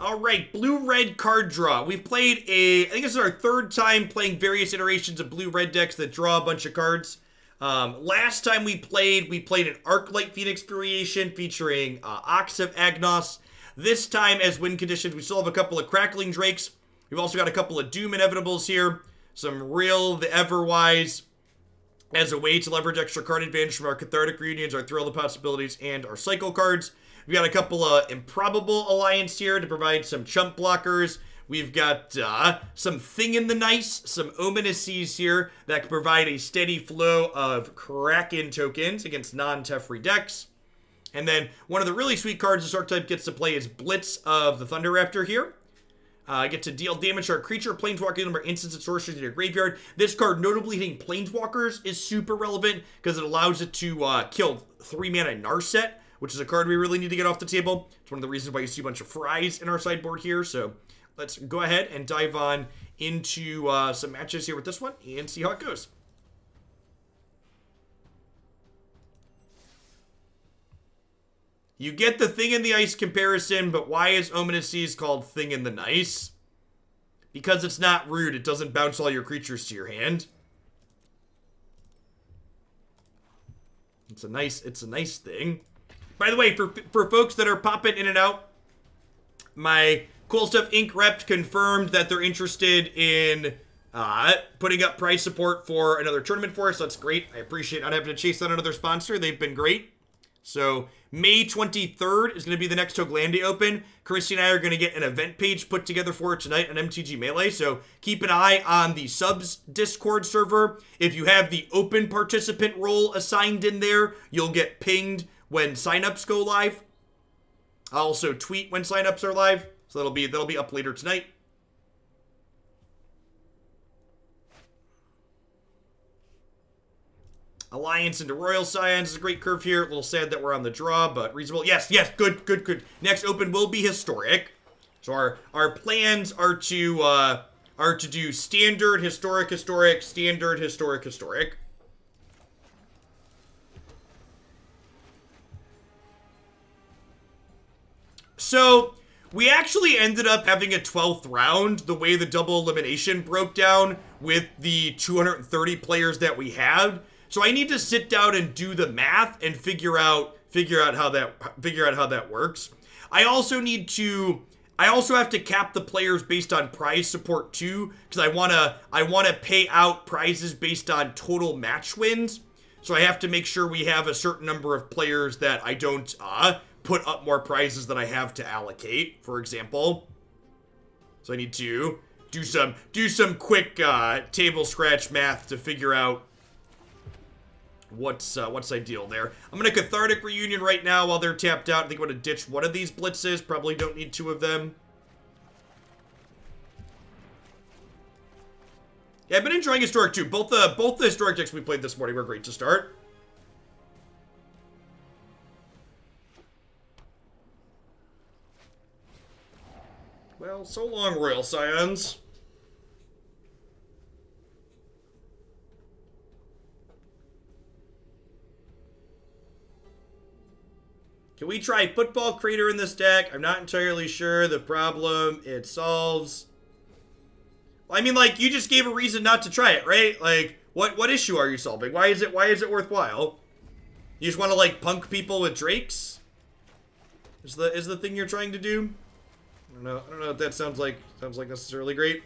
All right, blue-red card draw. We've played I think this is our third time playing various iterations of blue-red decks that draw a bunch of cards. Last time we played an Arclight Phoenix variation featuring Ox of Agnos. This time, as win conditions, we still have a couple of Crackling Drakes. We've also got a couple of Doom Inevitables here. Some Rielle, the Everwise, as a way to leverage extra card advantage from our Cathartic Reunions, our Thrill of Possibilities, and our Cycle cards. We've got a couple of Improbable Alliance here to provide some chump blockers. We've got some Thing in the Nice, some Ominous Seas here that can provide a steady flow of Kraken tokens against non-Teferi decks. And then one of the really sweet cards this archetype gets to play is Blitz of the Thunder-Raptor here. Get to deal damage to our creature, planeswalker number, instants, and sorceries in your graveyard. This card, notably hitting planeswalkers, is super relevant because it allows it to kill 3-mana Narset, which is a card we really need to get off the table. It's one of the reasons why you see a bunch of Fries in our sideboard here. So let's go ahead and dive on into some matches here with this one and see how it goes. You get the Thing in the Ice comparison, but why is Ominous Seas called Thing in the Nice? Because it's not rude. It doesn't bounce all your creatures to your hand. It's a nice thing. By the way, for folks that are popping in and out, my Cool Stuff Inc. rep confirmed that they're interested in putting up price support for another tournament for us. That's great. I appreciate not having to chase down another sponsor. They've been great. So May 23rd is going to be the next Toglandi Open. Christy and I are going to get an event page put together for it tonight on MTG Melee. So keep an eye on the subs Discord server. If you have the open participant role assigned in there, you'll get pinged when signups go live. I'll also tweet when signups are live. So that'll be up later tonight. Alliance into Royal Scions is a great curve here. A little sad that we're on the draw, but reasonable. Yes, good. Next open will be historic. So our plans are to do standard, historic, standard, historic. So we actually ended up having a 12th round the way the double elimination broke down with the 230 players that we had. So I need to sit down and do the math and figure out how that works. I also have to cap the players based on prize support too, because I wanna pay out prizes based on total match wins. So I have to make sure we have a certain number of players that I don't put up more prizes than I have to allocate, for example. So I need to do some quick table scratch math to figure out what's ideal there. I'm gonna Cathartic Reunion right now while they're tapped out. I think I'm gonna ditch one of these blitzes. Probably don't need two of them. Yeah, I've been enjoying historic too. Both the historic decks we played this morning were great to start. Well, so long, Royal Scions. Can we try Football Crater in this deck? I'm not entirely sure the problem it solves. Well, I mean, like, you just gave a reason not to try it, right? Like, what issue are you solving? Why is it worthwhile? You just want to, like, punk people with Drakes? Is the thing you're trying to do? I don't know if that sounds like necessarily great.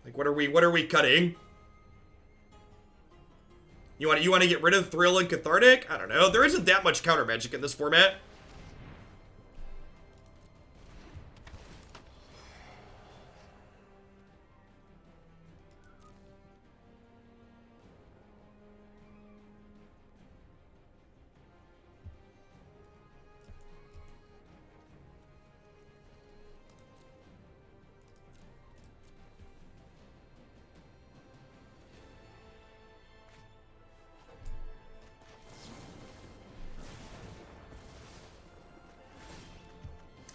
Like, what are we cutting? You want to get rid of Thrill and Cathartic? I don't know. There isn't that much counter magic in this format.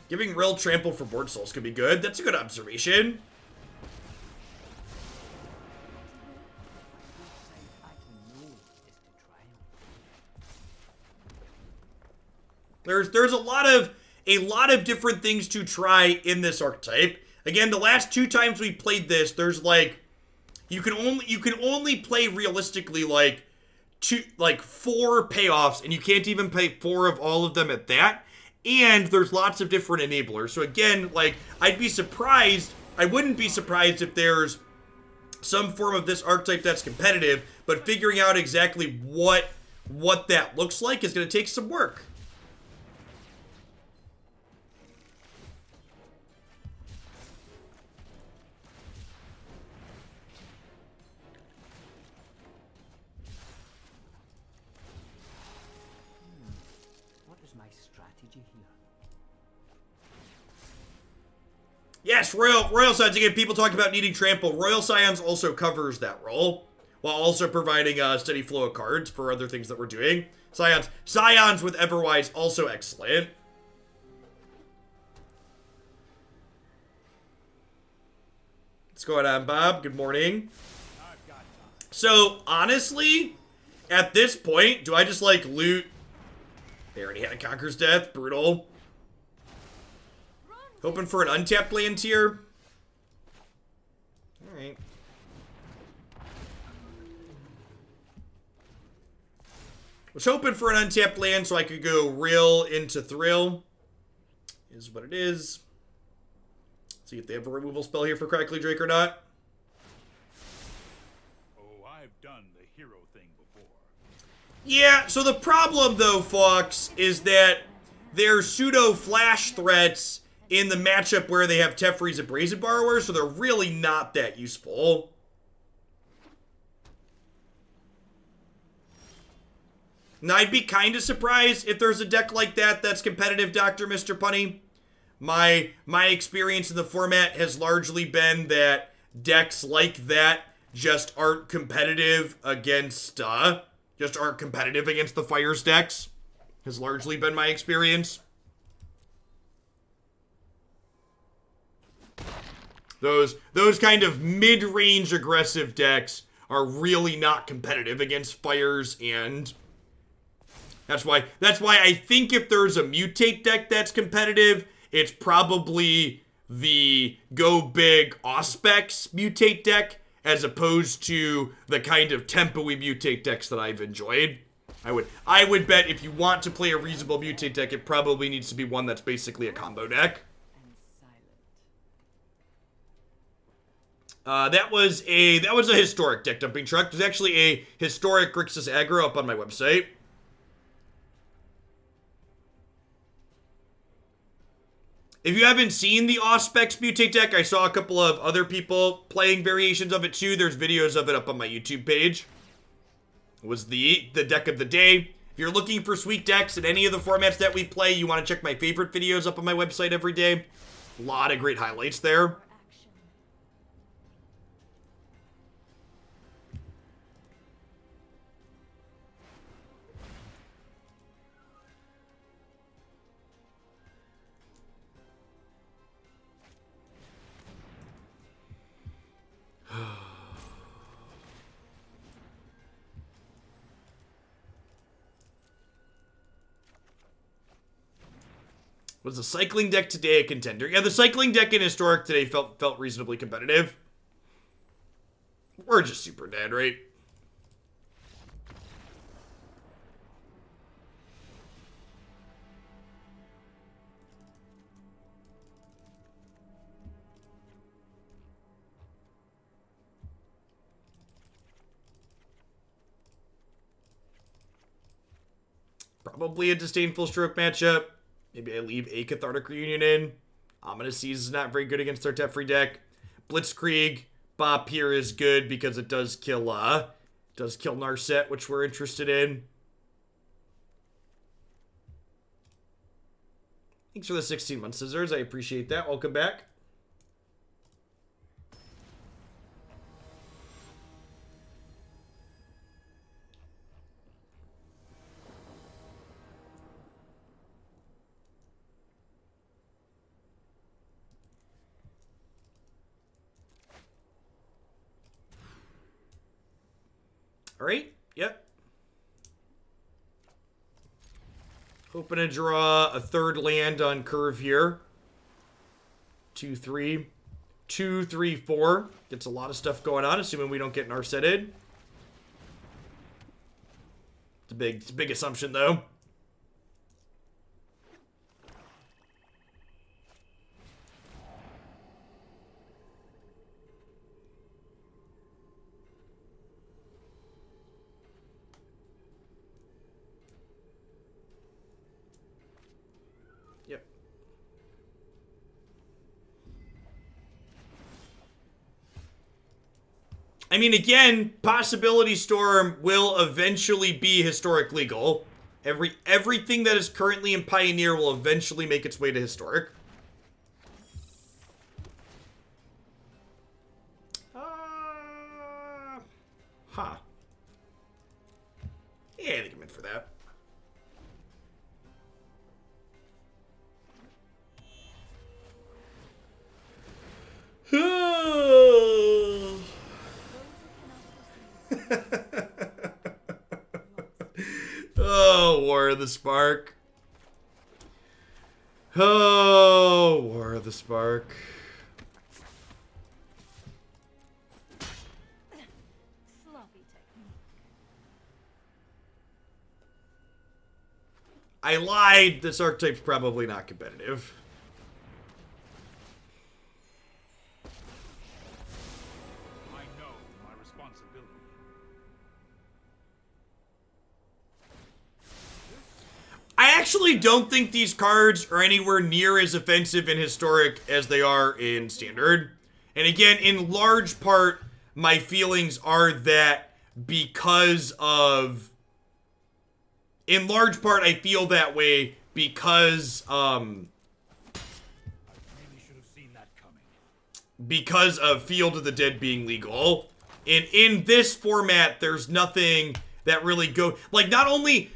Giving Rielle Trample for board souls could be good. That's a good observation. There's a lot of a lot of different things to try in this archetype. Again, the last 2 times we played this, there's like you can only play realistically like 4 payoffs, and you can't even pay 4 of all of them at that. And there's lots of different enablers. So again, like I wouldn't be surprised if there's some form of this archetype that's competitive, but figuring out exactly what that looks like is going to take some work. What is my strategy here? Yes, Royal Scions. Again, people talk about needing trample. Royal Scions also covers that role, while also providing a steady flow of cards for other things that we're doing. Scions with Everwise, also excellent. What's going on, Bob? Good morning. So, honestly, at this point, do I just, like, loot? They already had a Conqueror's Death. Brutal. Hoping for an untapped land here. Alright. Was hoping for an untapped land so I could go Rielle into Thrill. Is what it is. See if they have a removal spell here for Crackling Drake or not. Oh, I've done the hero thing before. Yeah, so the problem though, Fox, is that they're pseudo flash threats in the matchup where they have Teferi's and Brazen Borrower, so they're really not that useful. Now, I'd be kind of surprised if there's a deck like that that's competitive, Dr. Mr. Punny. My experience in the format has largely been that decks like that just aren't competitive against, the Fires decks. Has largely been my experience. Those kind of mid-range aggressive decks are really not competitive against Fires, and that's why I think if there's a Mutate deck that's competitive, it's probably the Go Big Auspex Mutate deck, as opposed to the kind of tempo-y Mutate decks that I've enjoyed. I would bet if you want to play a reasonable Mutate deck, it probably needs to be one that's basically a combo deck. That was a historic deck dumping truck. There's actually a historic Grixis aggro up on my website. If you haven't seen the Auspex Mutate deck, I saw a couple of other people playing variations of it too. There's videos of it up on my YouTube page. It was the deck of the day. If you're looking for sweet decks in any of the formats that we play, you want to check my favorite videos up on my website every day. A lot of great highlights there. Was the cycling deck today a contender? Yeah, the cycling deck in Historic today felt reasonably competitive. We're just super dead, right? Probably a Disdainful Stroke matchup. Maybe I leave a Cathartic Reunion in. Ominous Seas is not very good against our Teferi deck. Blitzkrieg, Bop here is good because it does kill Narset, which we're interested in. Thanks for the 16 months, Scissors. I appreciate that. Welcome back. All right. Yep. Hoping to draw a third land on curve here. 2, 3. 2, 3, 4. Gets a lot of stuff going on, assuming we don't get narsetted. It's a big assumption, though. Yep. I mean, again, Possibility Storm will eventually be historic legal. Everything that is currently in Pioneer will eventually make its way to historic. Huh. Yeah, I think I'm in for that. Oh, War of the Spark. Oh, War of the Spark. Sloppy technique. I lied. This archetype's probably not competitive. I know my responsibility. I actually don't think these cards are anywhere near as offensive in Historic as they are in Standard. And again, in large part, my feelings are that because of... In large part, I feel that way because, I really should have seen that coming. because of Field of the Dead being legal. And in this format, there's nothing that really go... Like, not only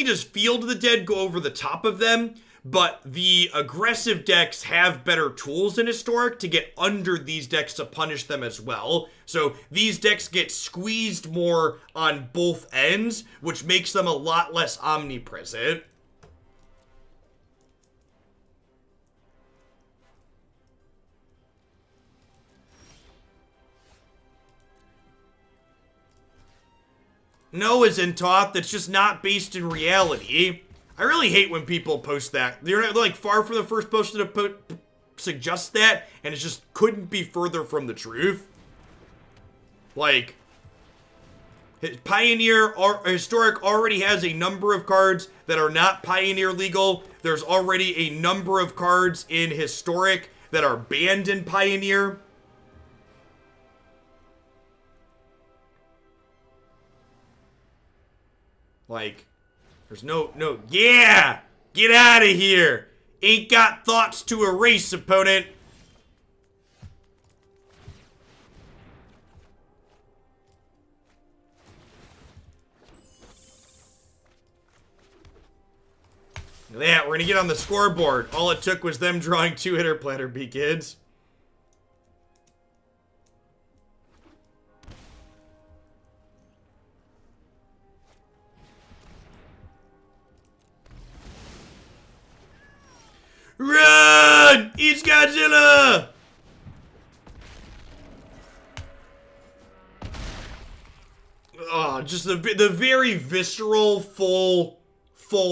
does Field of the Dead go over the top of them, but the aggressive decks have better tools in Historic to get under these decks to punish them as well. So these decks get squeezed more on both ends, which makes them a lot less omnipresent. No isn't taught. That's just not based in reality. I really hate when people post that. They're like far from the first post to suggest that, and it just couldn't be further from the truth. Like, Pioneer or Historic already has a number of cards that are not Pioneer legal. There's already a number of cards in Historic that are banned in Pioneer. Like, there's no, yeah! Get out of here! Ain't got thoughts to erase, opponent. Look at that, we're gonna get on the scoreboard. All it took was them drawing 2-hitter Platter B, kids. Run! It's Godzilla! Oh, just the very visceral, full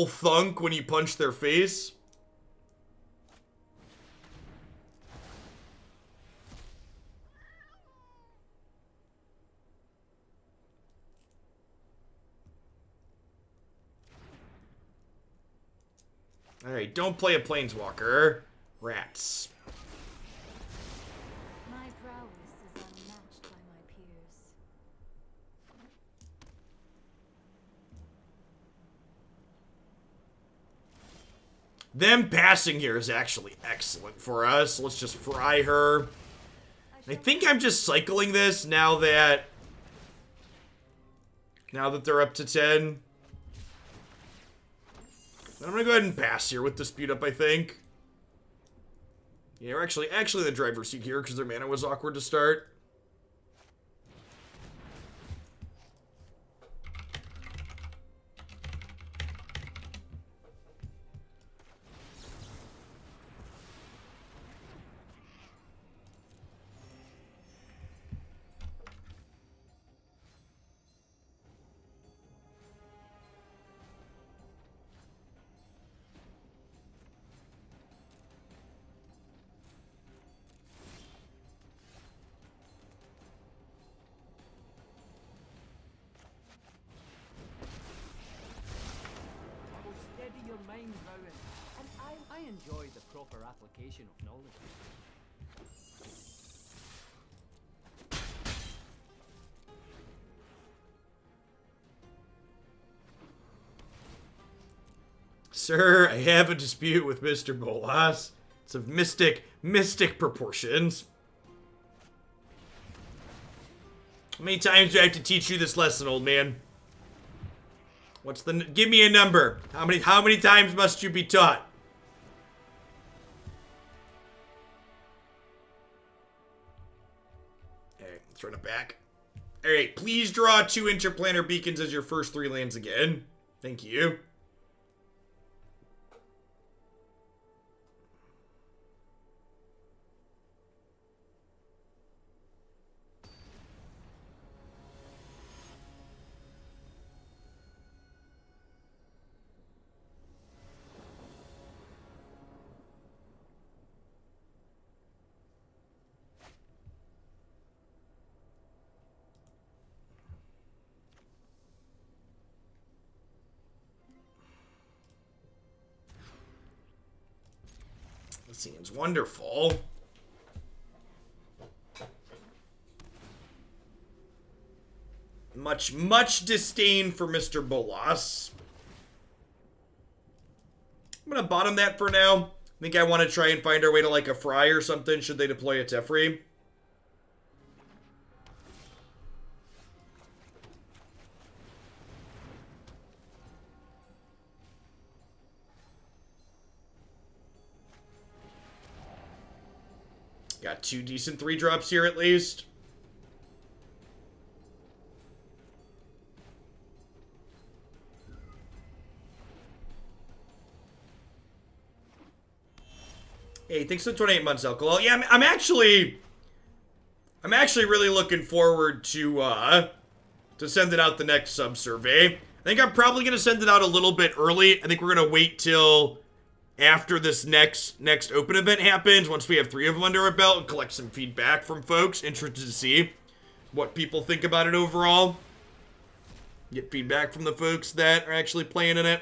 thunk when you punch their face. Alright, don't play a Planeswalker. Rats. My prowess is unmatched by my peers. Them passing here is actually excellent for us. Let's just fry her. I think I'm just cycling this now that they're up to 10. I'm gonna go ahead and pass here with Dispute up, I think. Yeah, we're actually the driver's seat here because their mana was awkward to start. mind blowing, and I enjoy the proper application of knowledge. Sir, I have a dispute with Mr. Bolas. It's of mystic proportions. How many times do I have to teach you this lesson, old man? Give me a number. How many times must you be taught? Alright, let's run it back. Alright, please draw 2 interplanar beacons as your first 3 lands again. Thank you. This seems wonderful. Much disdain for Mr. Bolas. I'm gonna bottom that for now. I think I want to try and find our way to like a Fry or something should they deploy a Teferi. Got 2 decent 3-drops here at least. Hey, thanks for the 28 months, Alcohol. Yeah, I'm actually really looking forward to sending out the next sub-survey. I think I'm probably going to send it out a little bit early. I think we're going to wait till after this next open event happens, once we have 3 of them under our belt, and collect some feedback from folks. Interested to see what people think about it overall. Get feedback from the folks that are actually playing in it.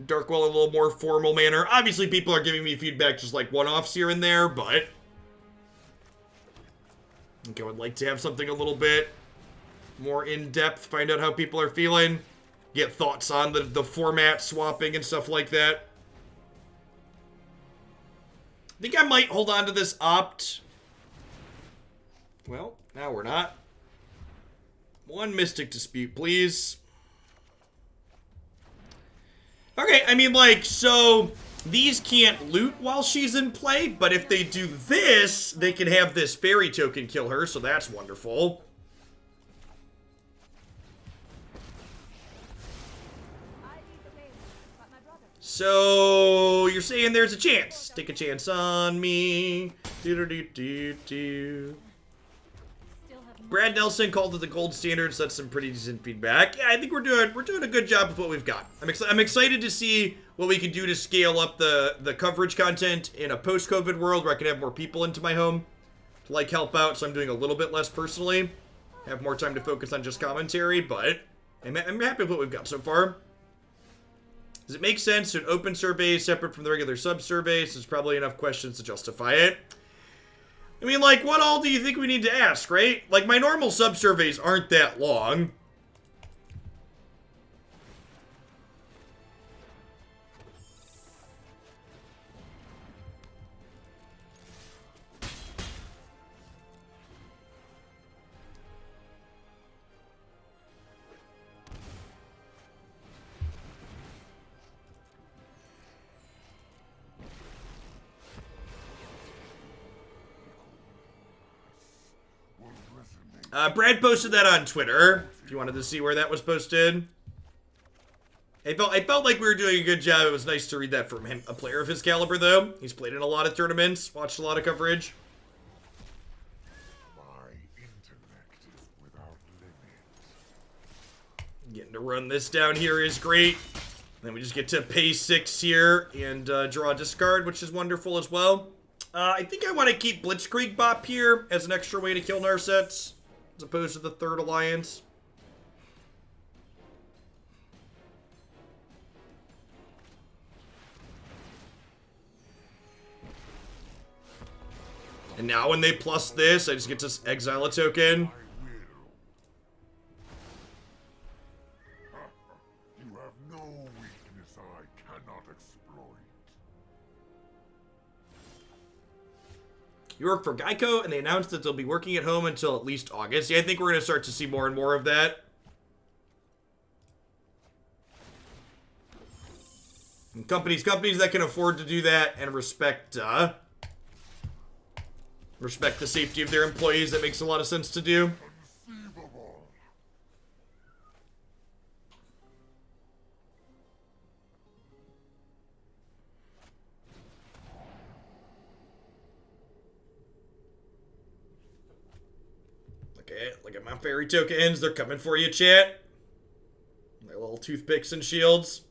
Darkwell a little more formal manner. Obviously, people are giving me feedback just like one-offs here and there, but I think I would like to have something a little bit more in-depth, find out how people are feeling, get thoughts on the format swapping and stuff like that. I think I might hold on to this opt. Well, now we're not. 1 Mystic Dispute, please. Okay, I mean, like, so these can't loot while she's in play, but if they do this, they can have this fairy token kill her, so that's wonderful. So, you're saying there's a chance. Take a chance on me. Brad Nelson called it the gold standard, so that's some pretty decent feedback. Yeah, I think we're doing a good job with what we've got. I'm excited to see what we can do to scale up the coverage content in a post-COVID world where I can have more people into my home to, like, help out, so I'm doing a little bit less personally. Have more time to focus on just commentary, but I'm happy with what we've got so far. Does it make sense to an open survey separate from the regular sub-surveys? There's probably enough questions to justify it. I mean, like, what all do you think we need to ask, right? Like, my normal sub-surveys aren't that long. Brad posted that on Twitter, if you wanted to see where that was posted. I felt like we were doing a good job. It was nice to read that from him, a player of his caliber, though. He's played in a lot of tournaments, watched a lot of coverage. My intellect is without limit. Getting to run this down here is great. Then we just get to pay 6 here and draw a discard, which is wonderful as well. I think I want to keep Blitzkrieg Bop here as an extra way to kill Narsets, as opposed to the 3rd Alliance. And now when they plus this, I just get to exile a token. I will. You have no weakness I cannot exploit. You work for Geico, and they announced that they'll be working at home until at least August. Yeah, I think we're going to start to see more and more of that. And companies that can afford to do that and respect the safety of their employees, that makes a lot of sense to do. Conceivable. Okay, look at my fairy tokens. They're coming for you, chat. My little toothpicks and shields.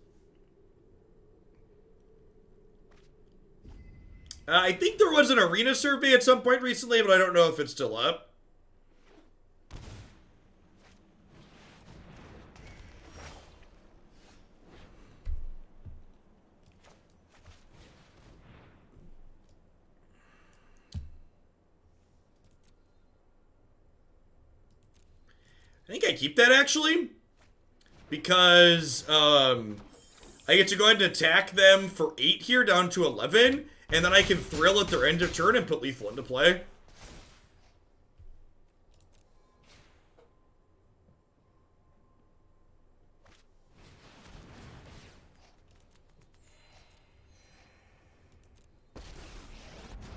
I think there was an arena survey at some point recently, but I don't know if it's still up. I think I keep that, actually, because I get to go ahead and attack them for 8 here down to 11, and then I can thrill at their end of turn and put lethal into play.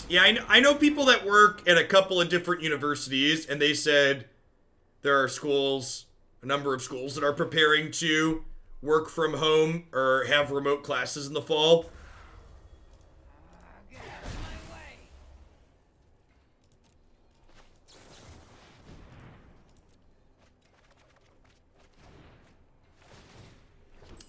Yeah, I know people that work at a couple of different universities, and they said there are schools, a number of schools, that are preparing to work from home or have remote classes in the fall.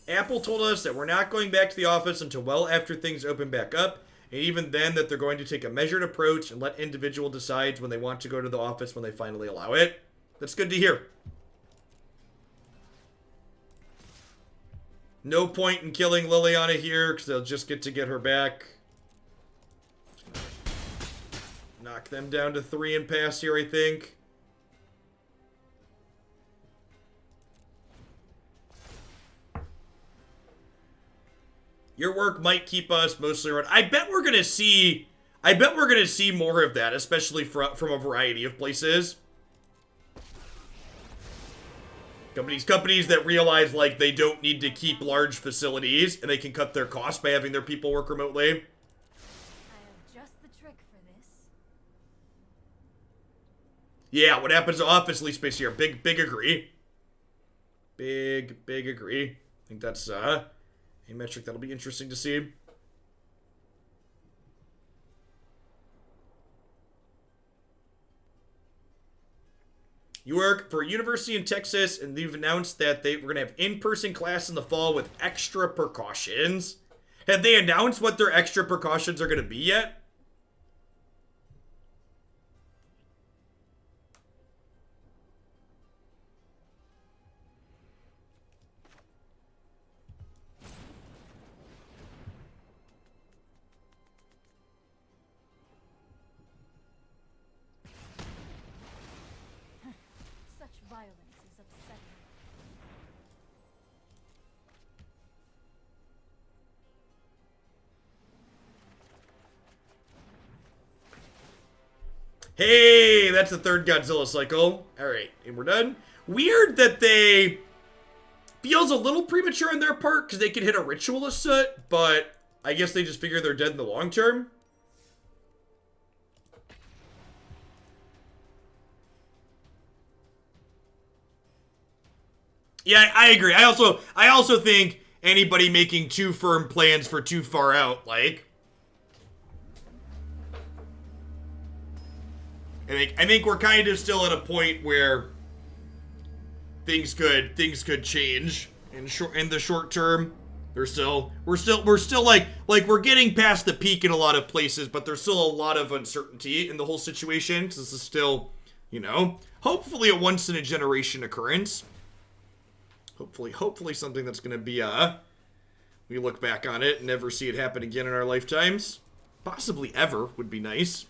Apple told us that we're not going back to the office until well after things open back up, and even then that they're going to take a measured approach and let individual decide when they want to go to the office when they finally allow it. That's good to hear. No point in killing Liliana here, because they'll just get her back. Knock them down to 3 and pass here, I think. Your work might keep us mostly around. I bet we're gonna see more of that, especially from a variety of places. Companies that realize, like, they don't need to keep large facilities and they can cut their costs by having their people work remotely. I have just the trick for this. Yeah, what happens to office lease space here? Big agree. Big agree. I think that's a metric that'll be interesting to see. You work for a university in Texas, and they've announced that we're going to have in-person class in the fall with extra precautions. Have they announced what their extra precautions are going to be yet? Such violence is upsetting. Hey, that's the third Godzilla cycle. Alright, and we're done. Weird that they... Feels a little premature on their part, because they could hit a Ritualist Soot, but I guess they just figure they're dead in the long term. Yeah, I agree. I also think anybody making too firm plans for too far out, like... I think we're kind of still at a point where things could change in the short term. We're still like we're getting past the peak in a lot of places, but there's still a lot of uncertainty in the whole situation. 'Cause this is still, you know, hopefully a once in a generation occurrence. Hopefully something that's gonna be we look back on it and never see it happen again in our lifetimes. Possibly ever would be nice.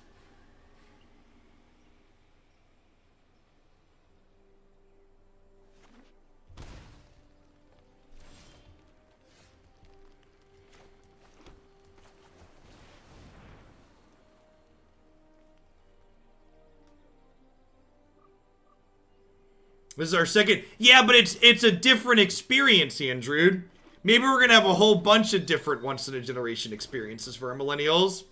This is our second. Yeah, but it's a different experience, Andrew. Maybe we're gonna have a whole bunch of different once-in-a-generation experiences for our millennials.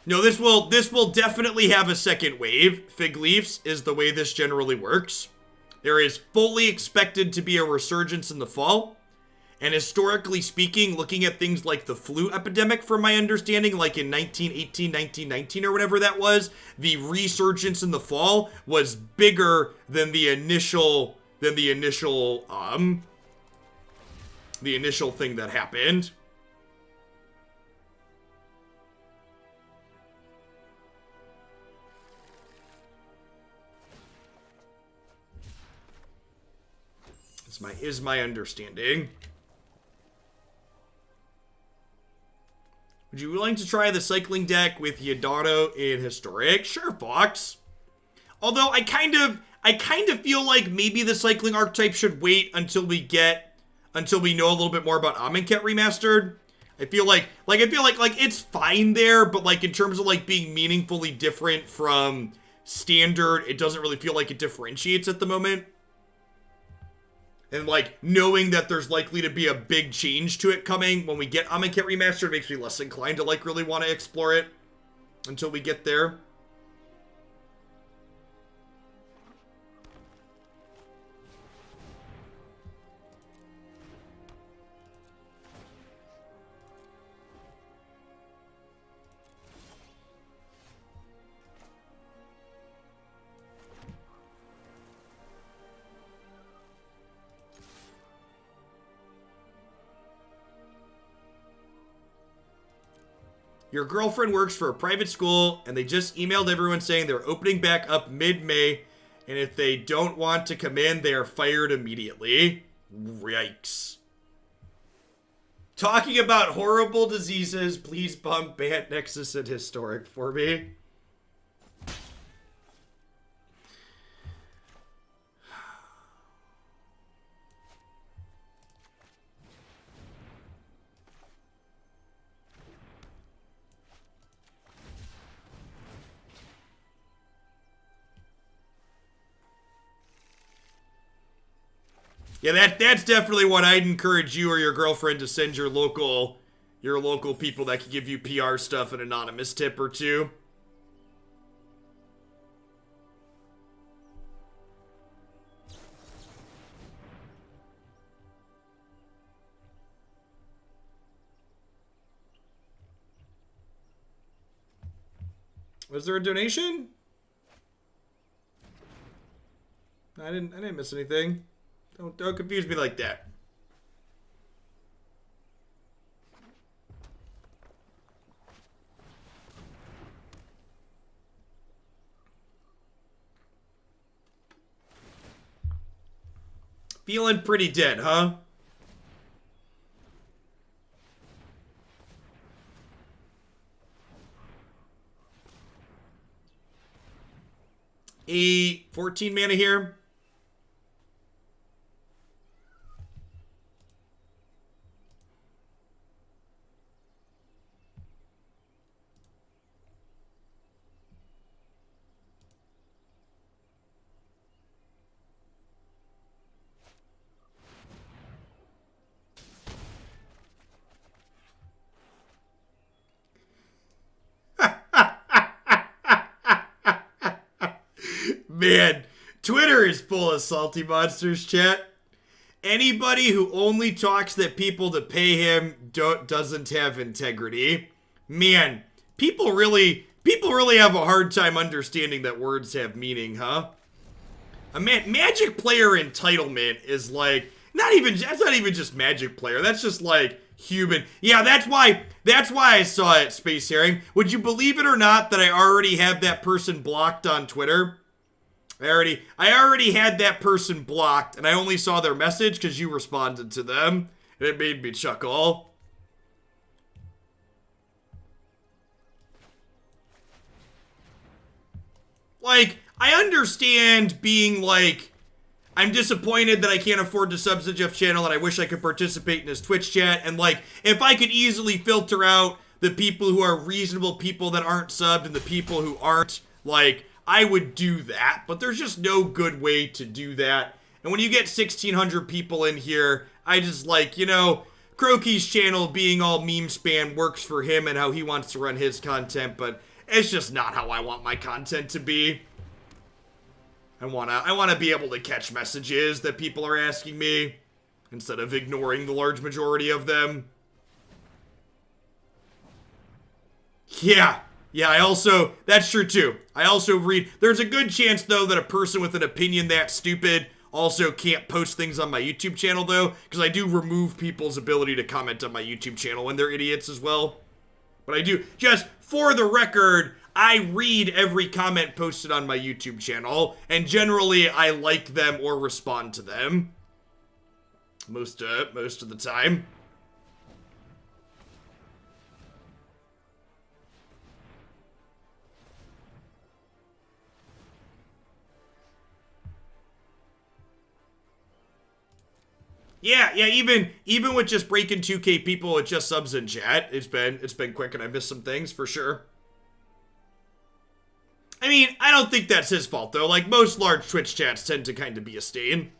No, this will definitely have a second wave. Fig leaves is the way this generally works. There is fully expected to be a resurgence in the fall. And historically speaking, looking at things like the flu epidemic, from my understanding, like in 1918, 1919 or whatever that was, the resurgence in the fall was bigger than the initial thing that happened. Is my understanding. Would you be willing to try the cycling deck with Yidaro in Historic? Sure, Fox. Although I kind of feel like maybe the cycling archetype should wait until we know a little bit more about Amonkhet Remastered. I feel like it's fine there, but like in terms of like being meaningfully different from standard, it doesn't really feel like it differentiates at the moment. And, like, knowing that there's likely to be a big change to it coming when we get Amonkhet Remastered makes me less inclined to, like, really want to explore it until we get there. Your girlfriend works for a private school, and they just emailed everyone saying they're opening back up mid-May, and if they don't want to come in, they are fired immediately. Yikes. Talking about horrible diseases, please bump Bant Nexus and Historic for me. Yeah, that's definitely what I'd encourage you or your girlfriend to send your local people that can give you PR stuff, an anonymous tip or two. Was there a donation? I didn't miss anything. Don't confuse me like that. Feeling pretty dead, huh? A 14 mana here. Man, Twitter is full of salty monsters, chat. Anybody who only talks that people to pay him doesn't have integrity. Man, people really have a hard time understanding that words have meaning, huh? A Magic player entitlement is like that's not even just Magic player. That's just like human. Yeah, that's why I saw it, Space Herring. Would you believe it or not that I already have that person blocked on Twitter? I already had that person blocked, and I only saw their message because you responded to them. And it made me chuckle. Like, I understand being like, I'm disappointed that I can't afford to sub to Jeff's channel, and I wish I could participate in his Twitch chat. And like, if I could easily filter out the people who are reasonable people that aren't subbed and the people who aren't, like, I would do that. But there's just no good way to do that. And when you get 1,600 people in here, I just like, you know, Croaky's channel being all meme spam works for him and how he wants to run his content, but it's just not how I want my content to be. I wanna be able to catch messages that people are asking me instead of ignoring the large majority of them. Yeah, that's true too. I also read, there's a good chance though that a person with an opinion that stupid also can't post things on my YouTube channel though, because I do remove people's ability to comment on my YouTube channel when they're idiots as well. But I do, just for the record, I read every comment posted on my YouTube channel, and generally I like them or respond to them. Most of the time. Yeah, even with just breaking 2K people with just subs in chat, it's been quick, and I missed some things for sure. I mean, I don't think that's his fault though. Like, most large Twitch chats tend to kind of be a stain.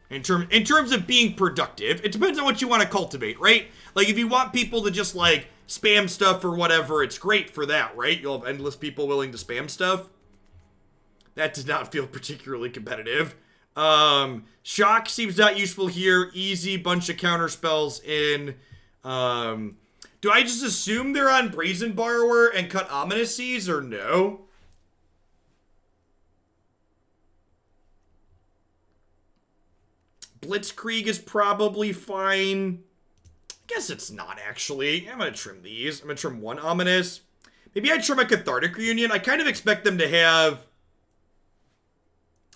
In terms of being productive, it depends on what you want to cultivate, right? Like, if you want people to just like spam stuff or whatever, it's great for that, right? You'll have endless people willing to spam stuff. That did not feel particularly competitive. Shock seems not useful here. Easy bunch of counter spells in. Do I just assume they're on Brazen Borrower and cut Ominous Seas, or no? Blitzkrieg is probably fine. I guess it's not, actually. I'm gonna trim these. I'm gonna trim one Ominous. Maybe I trim a Cathartic Reunion. I kind of expect them to have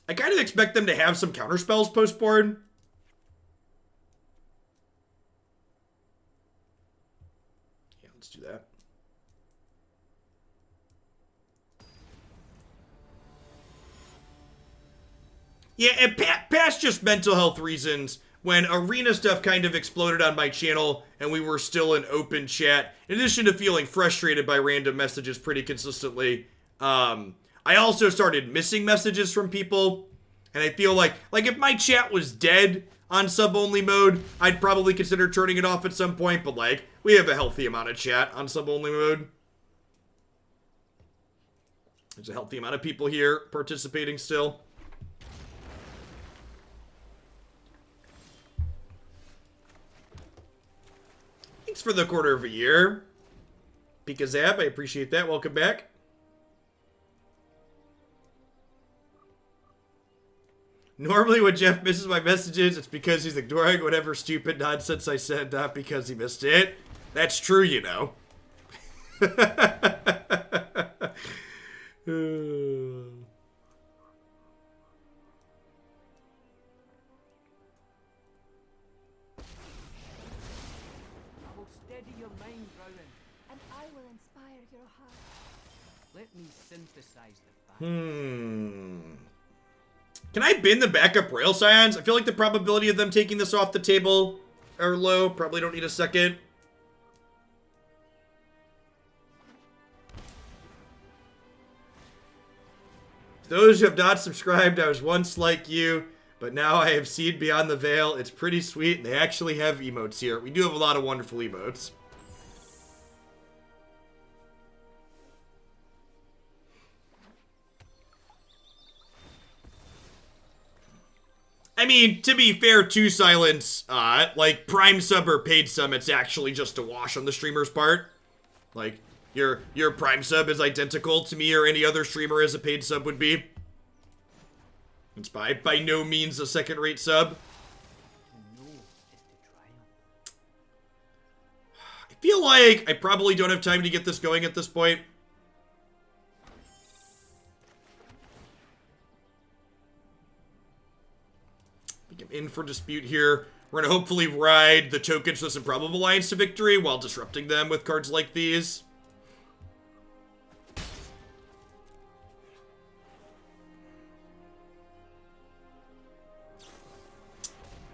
some counterspells post-board. Yeah, let's do that. Yeah, and past just mental health reasons, when arena stuff kind of exploded on my channel and we were still in open chat, in addition to feeling frustrated by random messages pretty consistently, I also started missing messages from people. And I feel like if my chat was dead on sub-only mode, I'd probably consider turning it off at some point, but like, we have a healthy amount of chat on sub-only mode. There's a healthy amount of people here participating still. Thanks for the quarter of a year. Pika Zap, I appreciate that. Welcome back. Normally when Jeff misses my messages, it's because he's ignoring whatever stupid nonsense I said, not because he missed it. That's true, you know. And I will inspire your heart. Let me synthesize the facts. Can I bin the backup Royal Scions? I feel like the probability of them taking this off the table are low. Probably don't need a second. Those who have not subscribed, I was once like you, but now I have seen beyond the veil. It's pretty sweet, and they actually have emotes here. We do have a lot of wonderful emotes. I mean, to be fair to Silence, like, Prime Sub or Paid Sub, it's actually just a wash on the streamer's part. Like, your Prime Sub is identical to me or any other streamer as a Paid Sub would be. It's by no means a second-rate sub. I feel like I probably don't have time to get this going at this point. In for dispute here. We're gonna hopefully ride the tokens with Improbable Alliance to victory while disrupting them with cards like these.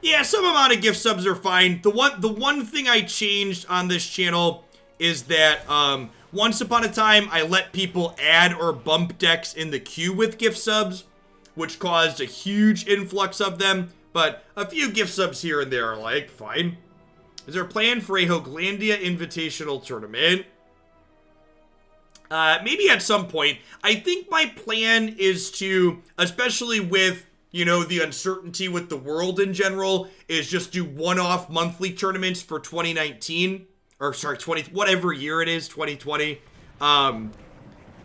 Yeah, some amount of gift subs are fine. The one thing I changed on this channel is that once upon a time I let people add or bump decks in the queue with gift subs, which caused a huge influx of them. But a few gift subs here and there are like, fine. Is there a plan for a Hoaglandia Invitational Tournament? Maybe at some point. I think my plan is to, especially with, you know, the uncertainty with the world in general, is just do one-off monthly tournaments for 2019. Or, sorry, whatever year it is, 2020. And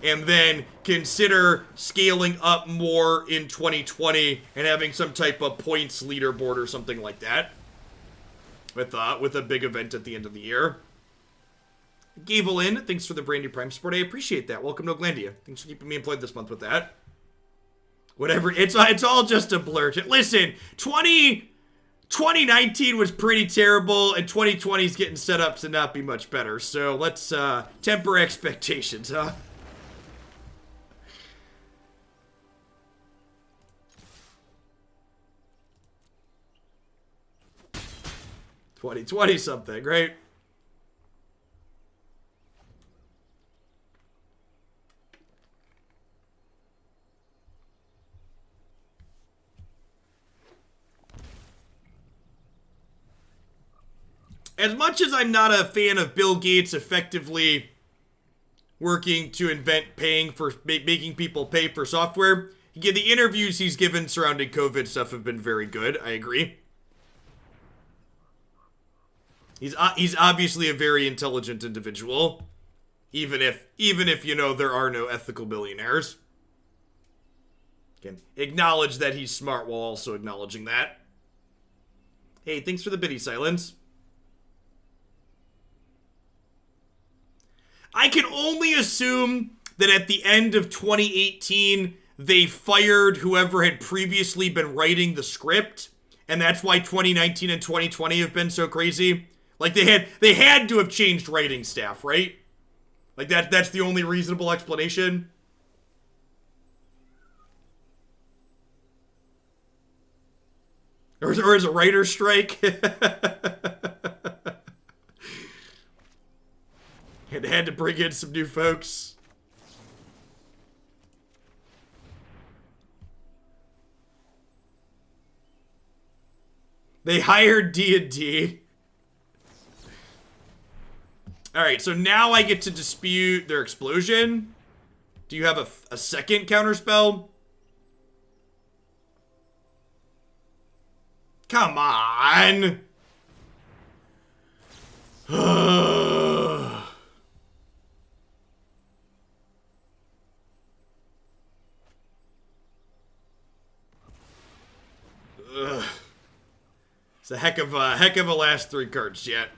then consider scaling up more in 2020 and having some type of points leaderboard or something like that. With a big event at the end of the year. Gavelin, thanks for the brand new Prime support. I appreciate that. Welcome to Glandia. Thanks for keeping me employed this month with that. Whatever, it's all just a blur. Listen, 2019 was pretty terrible, and 2020 is getting set up to not be much better. So let's temper expectations, huh? $20 something, right? As much as I'm not a fan of Bill Gates effectively working to invent paying for making people pay for software, the interviews he's given surrounding COVID stuff have been very good. I agree. He's obviously a very intelligent individual, even if you know there are no ethical billionaires. Can acknowledge that he's smart while also acknowledging that. Hey, thanks for the bitty silence. I can only assume that at the end of 2018, they fired whoever had previously been writing the script, and that's why 2019 and 2020 have been so crazy. Like, they had to have changed writing staff, right? Like, that's the only reasonable explanation. Or is a writer's strike? And had to bring in some new folks. They hired D&D. Alright, so now I get to dispute their explosion. Do you have a second counterspell? Come on! It's a heck of a last 3 cards yet.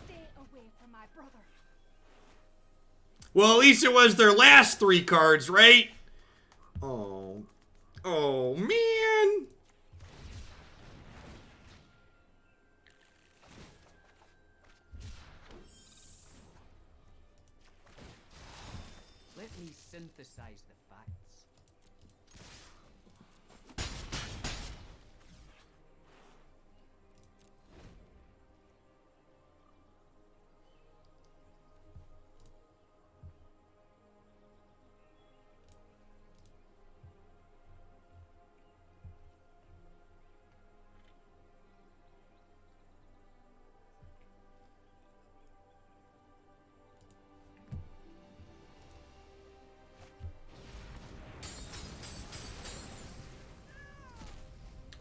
Stay away from my brother. Well, at least it was their last 3 cards, right? Oh. Oh, man. Let me synthesize the facts.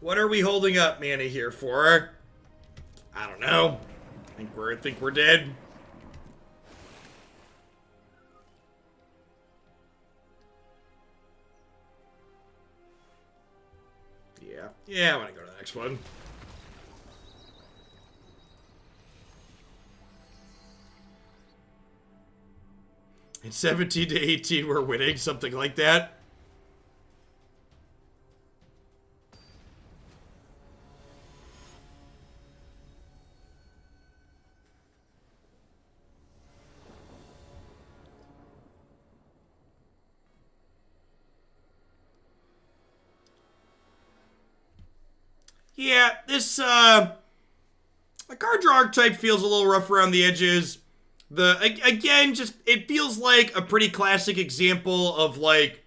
What are we holding up mana here for? I don't know. I think we're dead. Yeah. Yeah, I want to go to the next one. In 17 to 18, we're winning, something like that. Yeah, this, the card draw archetype feels a little rough around the edges. Again, just, it feels like a pretty classic example of, like,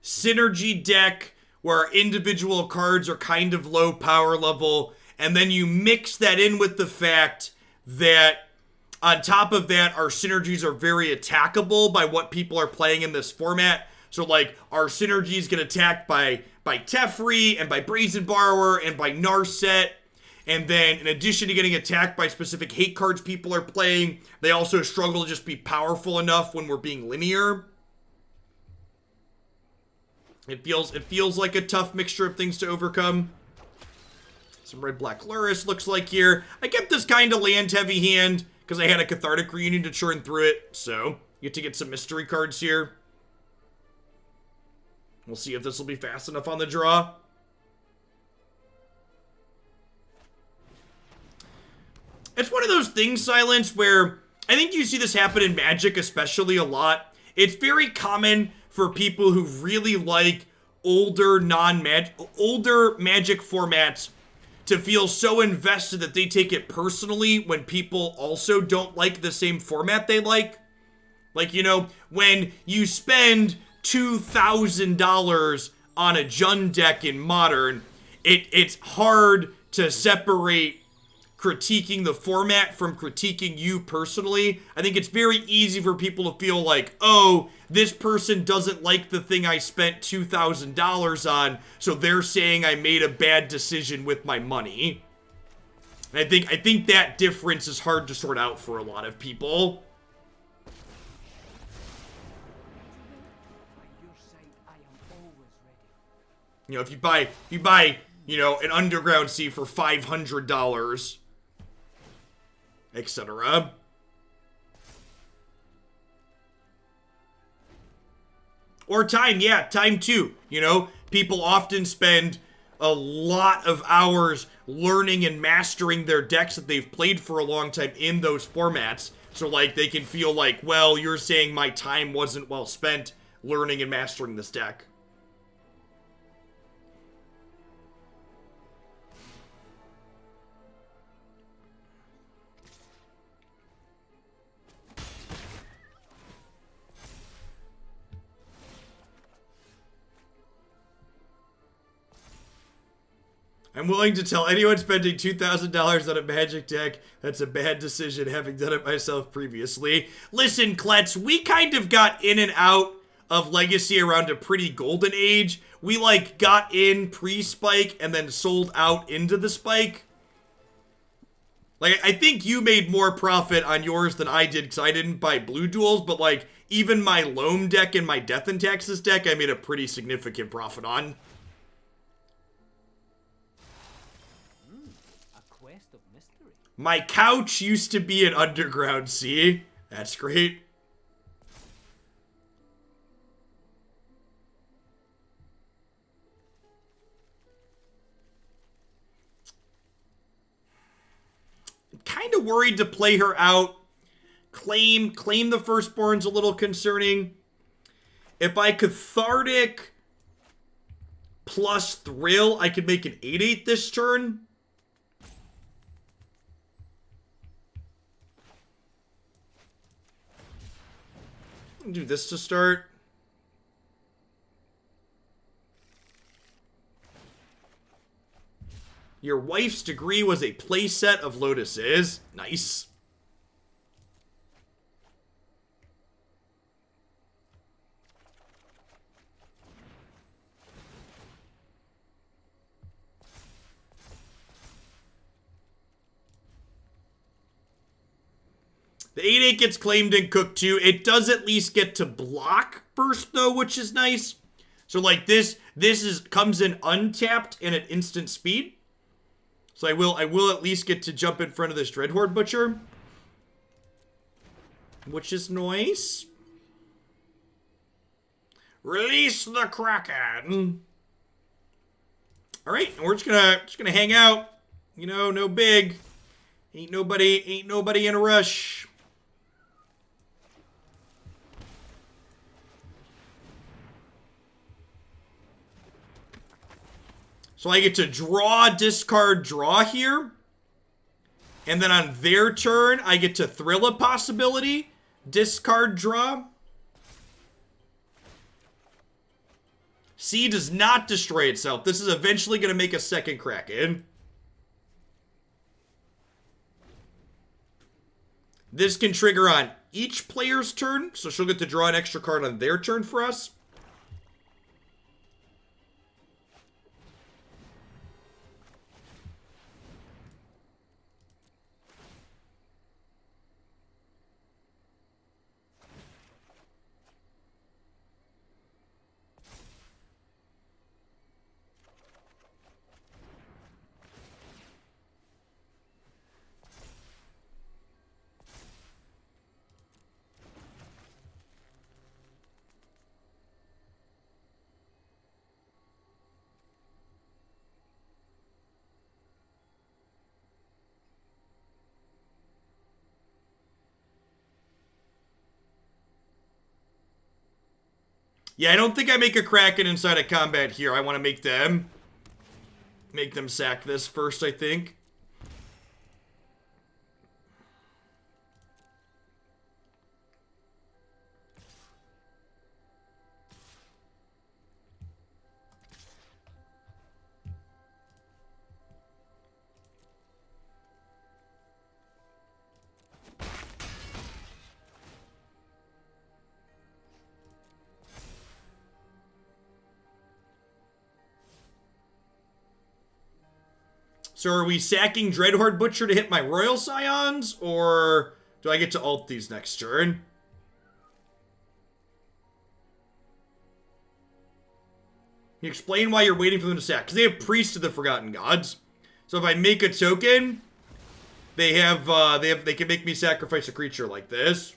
synergy deck where individual cards are kind of low power level, and then you mix that in with the fact that on top of that, our synergies are very attackable by what people are playing in this format. So, like, our synergies get attacked by Teferi and by Brazen Borrower and by Narset. And then, in addition to getting attacked by specific hate cards people are playing, they also struggle to just be powerful enough when we're being linear. It feels like a tough mixture of things to overcome. Some red-black Luris looks like here. I kept this kind of land-heavy hand because I had a Cathartic Reunion to churn through it. So, you get to get some mystery cards here. We'll see if this will be fast enough on the draw. It's one of those things, Silence, where I think you see this happen in Magic especially a lot. It's very common for people who really like older Magic formats to feel so invested that they take it personally when people also don't like the same format they like. Like, you know, when you spend $2,000 on a Jund deck in Modern, it's hard to separate critiquing the format from critiquing you personally. I think it's very easy for people to feel like, oh, this person doesn't like the thing I spent $2,000 on, so they're saying I made a bad decision with my money. And I think that difference is hard to sort out for a lot of people. By your side, I am always ready. You know, if you buy, you know, an Underground Sea for $500, etc. Or time, yeah, time too. You know, people often spend a lot of hours learning and mastering their decks that they've played for a long time in those formats. So, like, they can feel like, well, you're saying my time wasn't well spent learning and mastering this deck. I'm willing to tell anyone spending $2,000 on a Magic deck that's a bad decision, having done it myself previously. Listen, Klets, we kind of got in and out of Legacy around a pretty golden age. We, like, got in pre-spike and then sold out into the spike. Like, I think you made more profit on yours than I did because I didn't buy blue duels, but, like, even my Loam deck and my Death and Taxes deck, I made a pretty significant profit on. Of mystery. My couch used to be an Underground Sea. That's great. I'm kind of worried to play her out. Claim the Firstborn's a little concerning. If I Cathartic plus Thrill, I could make an 8/8 this turn. Do this to start. Your wife's degree was a playset of Lotuses. Nice. The 8/8 gets claimed and cooked too. It does at least get to block first though, which is nice. So like this comes in untapped and at instant speed. So I will at least get to jump in front of this Dreadhorde Butcher, which is nice. Release the Kraken. All right, and we're just gonna hang out. You know, no big. Ain't nobody in a rush. So I get to draw, discard, draw here. And then on their turn, I get to thrill a possibility. Discard, draw. C does not destroy itself. This is eventually going to make a second Kraken. This can trigger on each player's turn, so she'll get to draw an extra card on their turn for us. Yeah, I don't think I make a Kraken inside of combat here. I want to make them sack this first, I think. So are we sacking Dreadhorde Butcher to hit my Royal Scions, or do I get to ult these next turn? Can you explain why you're waiting for them to sack? Because they have Priest of the Forgotten Gods. So if I make a token, they can make me sacrifice a creature like this.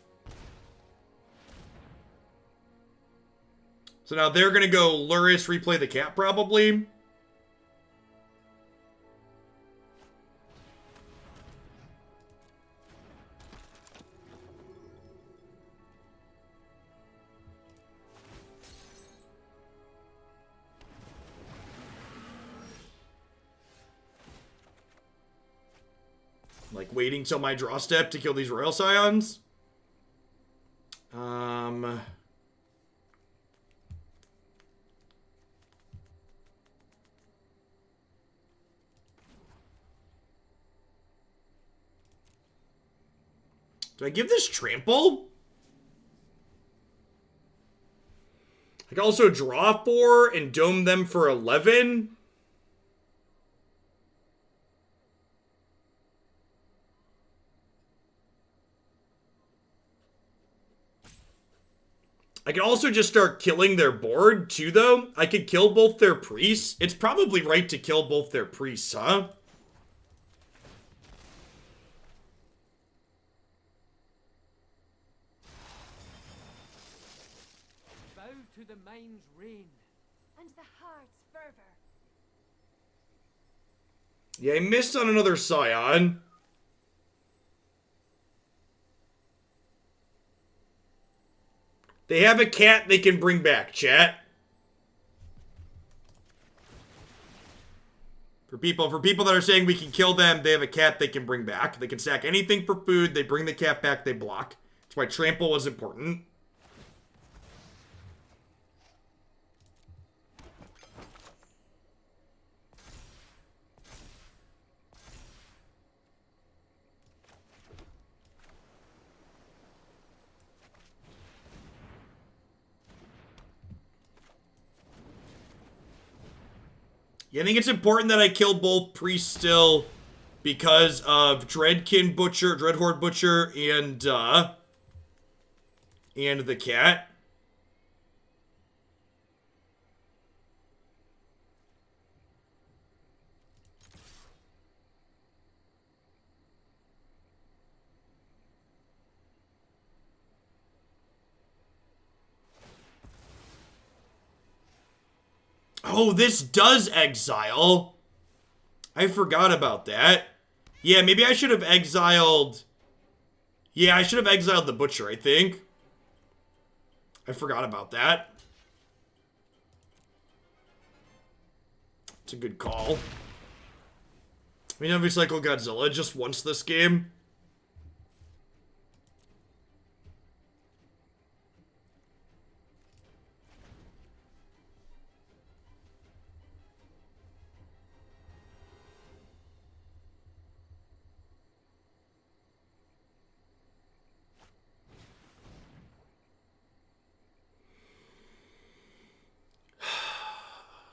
So now they're gonna go Luris, replay the cat probably. Like, waiting till my draw step to kill these Royal Scions. Do I give this Trample? I can also draw 4 and dome them for 11. I can also just start killing their board, too, though. I could kill both their priests. It's probably right to kill both their priests, huh? Bow to the mind's reign. And the heart's fervor. Yeah, I missed on another Scion. They have a cat they can bring back, chat. For people that are saying we can kill them, they have a cat they can bring back. They can sack anything for food, they bring the cat back, they block. That's why Trample was important. Yeah, I think it's important that I kill both priests still because of Dreadhorde Butcher, and the cat. Oh, this does exile. I forgot about that. Yeah, maybe I should have exiled... Yeah, I should have exiled the Butcher, I think. I forgot about that. It's a good call. I mean, every cycle Godzilla just wants this game.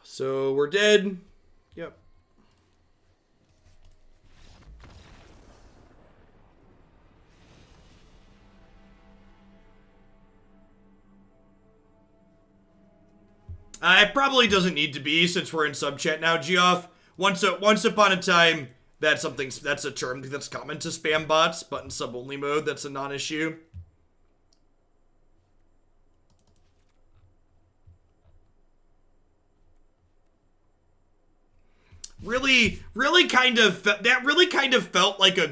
So we're dead. Yep. It probably doesn't need to be since we're in sub chat now, Geoff. Once upon a time, that's a term that's common to spam bots, but in sub only mode, that's a non-issue. Really kind of felt like a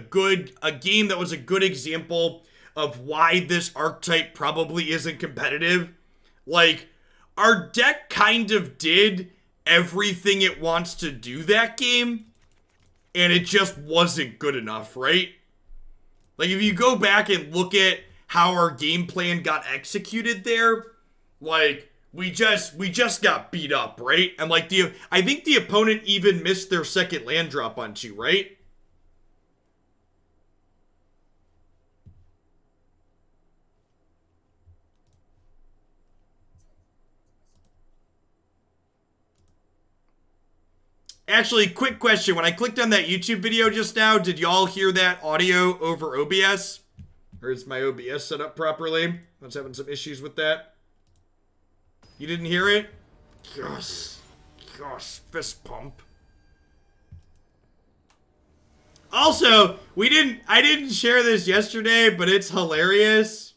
game that was a good example of why this archetype probably isn't competitive. Like, our deck kind of did everything it wants to do that game, and it just wasn't good enough, right? Like, if you go back and look at how our game plan got executed there, like, we just got beat up, right? And like I think the opponent even missed their second land drop onto you, right? Actually, quick question. When I clicked on that YouTube video just now, did y'all hear that audio over OBS? Or is my OBS set up properly? I was having some issues with that. You didn't hear it? Gosh, fist pump. Also, I didn't share this yesterday, but it's hilarious.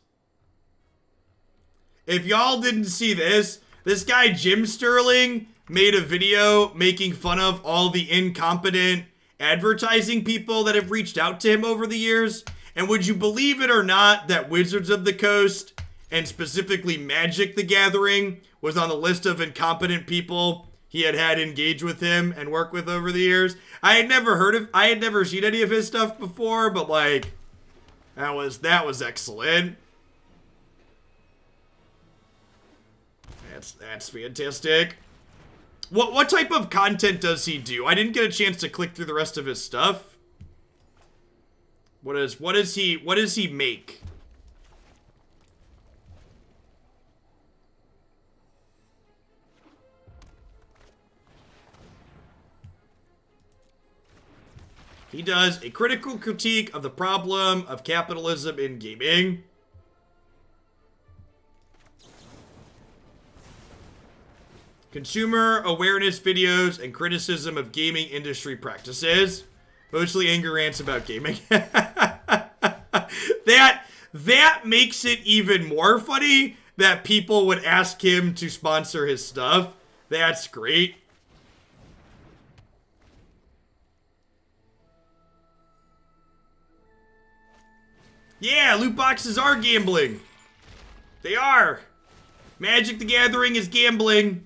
If y'all didn't see this guy Jim Sterling made a video making fun of all the incompetent advertising people that have reached out to him over the years. And would you believe it or not that Wizards of the Coast, and specifically Magic the Gathering, was on the list of incompetent people he had engage with him and work with over the years? I had never seen any of his stuff before, but like, that was excellent. That's fantastic. What type of content does he do? I didn't get a chance to click through the rest of his stuff. What does he make? He does a critical critique of the problem of capitalism in gaming. Consumer awareness videos and criticism of gaming industry practices. Mostly anger rants about gaming. That makes it even more funny that people would ask him to sponsor his stuff. That's great. Yeah, loot boxes are gambling. They are. Magic the Gathering is gambling.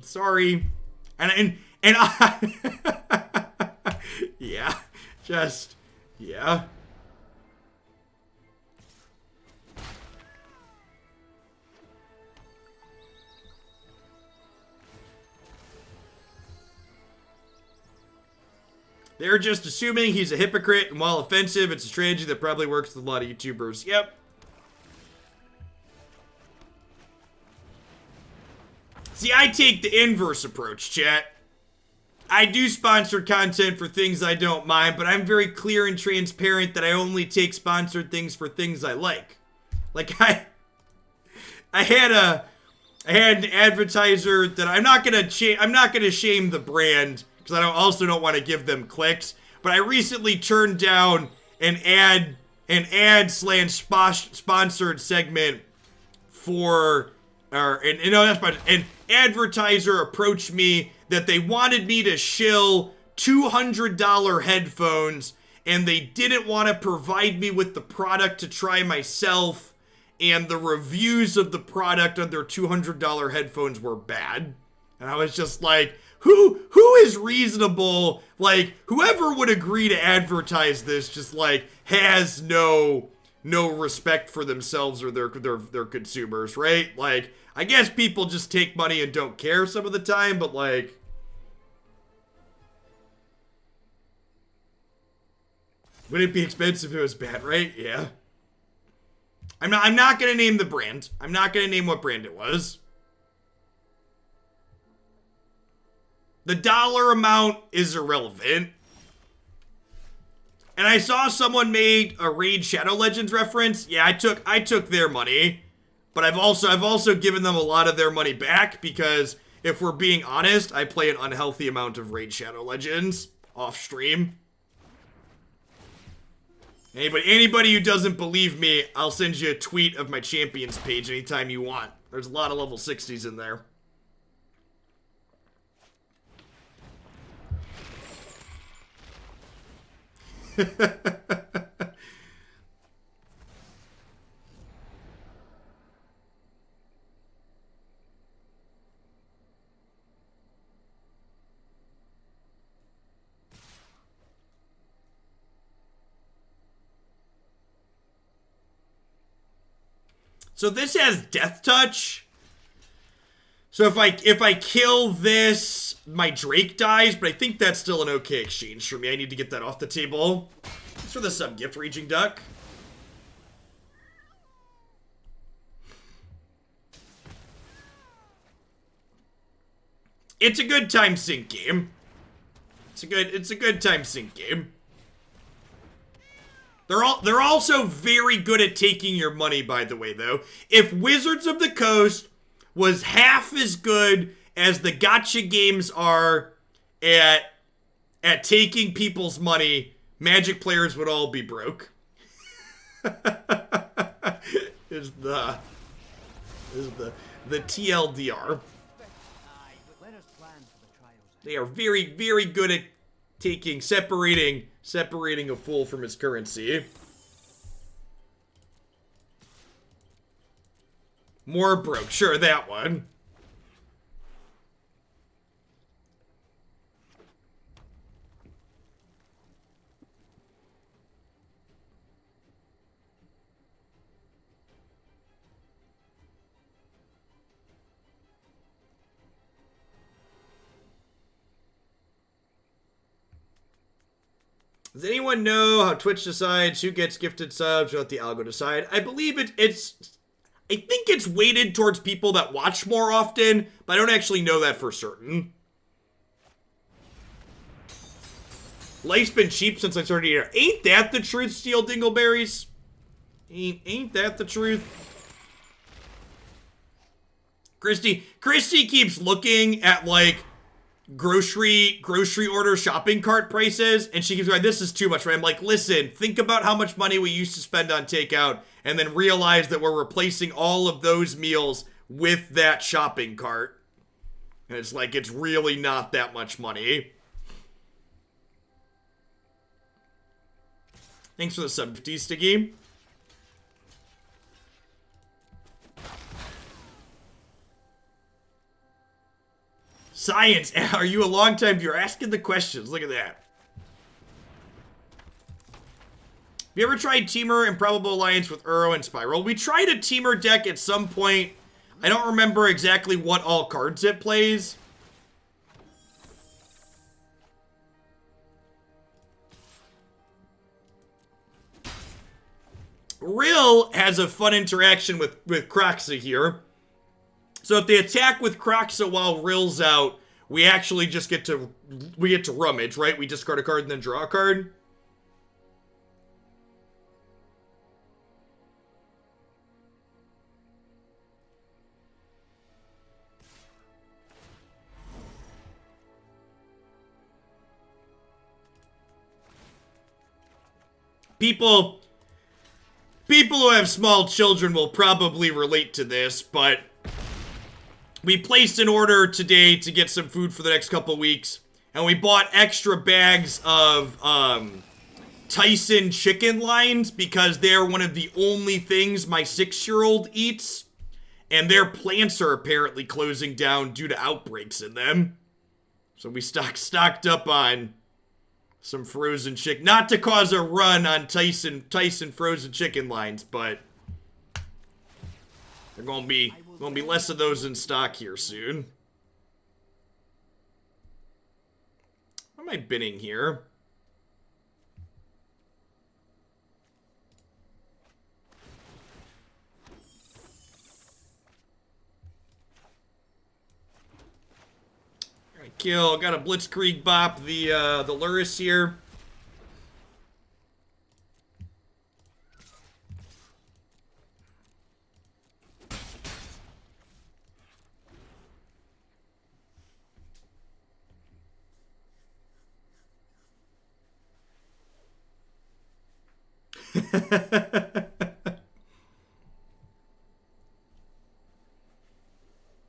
Sorry. And I yeah. Just yeah. They're just assuming he's a hypocrite, and while offensive, it's a strategy that probably works with a lot of YouTubers. Yep. See, I take the inverse approach, chat. I do sponsored content for things I don't mind, but I'm very clear and transparent that I only take sponsored things for things I like. Like, I had an advertiser that I'm not gonna shame the brand, because I also don't want to give them clicks, but I recently turned down an ad/sponsored segment for, an advertiser approached me that they wanted me to shill $200 headphones, and they didn't want to provide me with the product to try myself, and the reviews of the product on their $200 headphones were bad. And I was just like, who is reasonable? Like, whoever would agree to advertise this just, like, has no respect for themselves or their consumers, right? Like, I guess people just take money and don't care some of the time, but, like... Would it be expensive if it was bad, right? Yeah. I'm not gonna name the brand. I'm not gonna name what brand it was. The dollar amount is irrelevant. And I saw someone made a Raid Shadow Legends reference. Yeah, I took their money. But I've also given them a lot of their money back because if we're being honest, I play an unhealthy amount of Raid Shadow Legends off stream. Anybody who doesn't believe me, I'll send you a tweet of my champions page anytime you want. There's a lot of level 60s in there. So this has Death Touch. So if I kill this, my Drake dies, but I think that's still an okay exchange for me. I need to get that off the table. Thanks for the sub gift, Raging Duck. It's a good time sync game. It's a good time sync game. They're also very good at taking your money, by the way, though. If Wizards of the Coast was half as good as the gacha games are at taking people's money, Magic players would all be broke. is the TLDR. They are very, very good at separating a fool from his currency. More broke. Sure, that one. Does anyone know how Twitch decides who gets gifted subs or let the algo decide? I believe I think it's weighted towards people that watch more often, but I don't actually know that for certain. Life's been cheap since I started here. Ain't that the truth, Steel Dingleberries? Ain't that the truth? Christy keeps looking at, like, grocery order shopping cart prices, and she keeps going, this is too much, right? I'm like, listen, think about how much money we used to spend on takeout, and then realize that we're replacing all of those meals with that shopping cart. And it's like, it's really not that much money. Thanks for the sub, Sticky. Science, are you a long time viewer? Asking the questions. Look at that. Have you ever tried Teamer Improbable Alliance with Uro and Spiral? We tried a Teamer deck at some point. I don't remember exactly what all cards it plays. Rielle has a fun interaction with Kroxa here. So if they attack with Kroxa while Rille's out, we actually just get to rummage, right? We discard a card and then draw a card. People who have small children will probably relate to this, but we placed an order today to get some food for the next couple weeks, and we bought extra bags of Tyson chicken lines because they're one of the only things my 6-year-old eats, and their plants are apparently closing down due to outbreaks in them. So we stocked up on some frozen chicken. Not to cause a run on Tyson frozen chicken lines, but they're gonna be less of those in stock here soon. What am I bidding here? Kill. Got a Blitzkrieg bop the Luris here.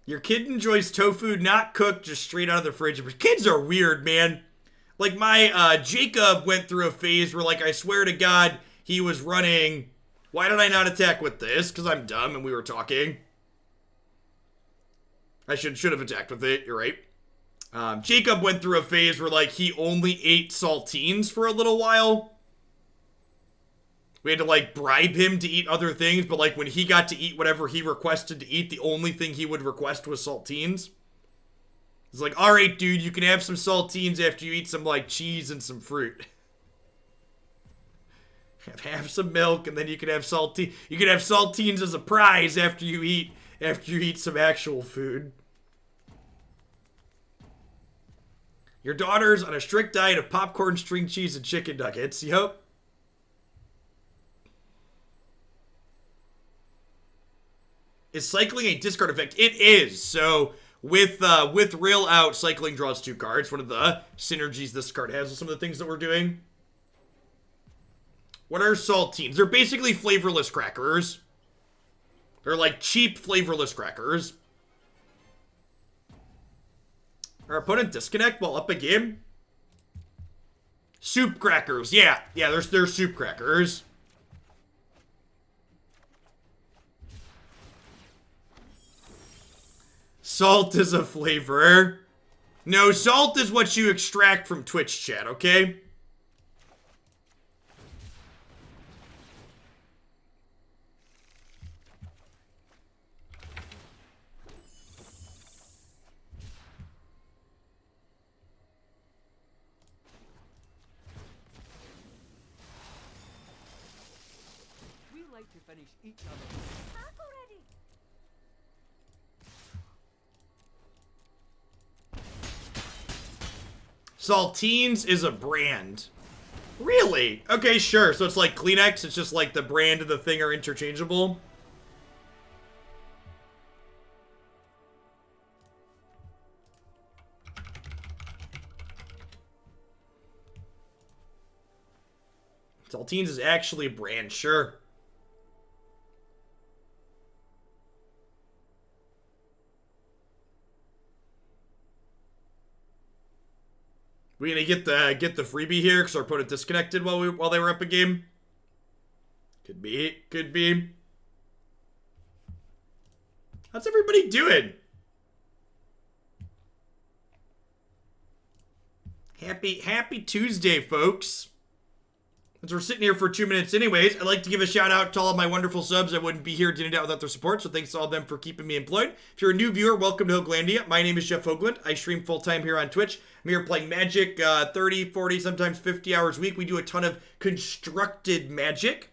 Your kid enjoys tofu, not cooked, just straight out of the fridge. But kids are weird, man. Like my Jacob went through a phase where, like, I swear to God, he was running. Why did I not attack with this? Because I'm dumb and we were talking. I should have attacked with it. You're right. Jacob went through a phase where, like, he only ate saltines for a little while. We had to, like, bribe him to eat other things, but, like, when he got to eat whatever he requested to eat, the only thing he would request was saltines. It's like, all right, dude, you can have some saltines after you eat some, like, cheese and some fruit. Have some milk, and then you can have saltines. You can have saltines as a prize after you eat some actual food. Your daughter's on a strict diet of popcorn, string cheese, and chicken nuggets. Yup. Is cycling a discard effect? It is. So with Rielle out, cycling draws 2 cards. One of the synergies this card has with some of the things that we're doing. What are saltines? They're basically flavorless crackers. They're like cheap flavorless crackers. Our opponent disconnect while up a game. Soup crackers. Yeah, they're soup crackers. Salt is a flavor. No, salt is what you extract from Twitch chat, okay? We like to finish each other. Back already. Saltines is a brand. Really? Okay, sure. So it's like Kleenex. It's just like the brand and the thing are interchangeable. Saltines is actually a brand, sure. We gonna get the freebie here because our opponent disconnected while they were up a game? Could be. How's everybody doing? Happy Tuesday, folks. Since we're sitting here for 2 minutes anyways, I'd like to give a shout out to all of my wonderful subs. I wouldn't be here doing it without their support, so thanks to all of them for keeping me employed. If you're a new viewer, welcome to Hoaglandia. My name is Jeff Hoagland. I stream full-time here on Twitch. I'm here playing Magic 30, 40, sometimes 50 hours a week. We do a ton of constructed Magic.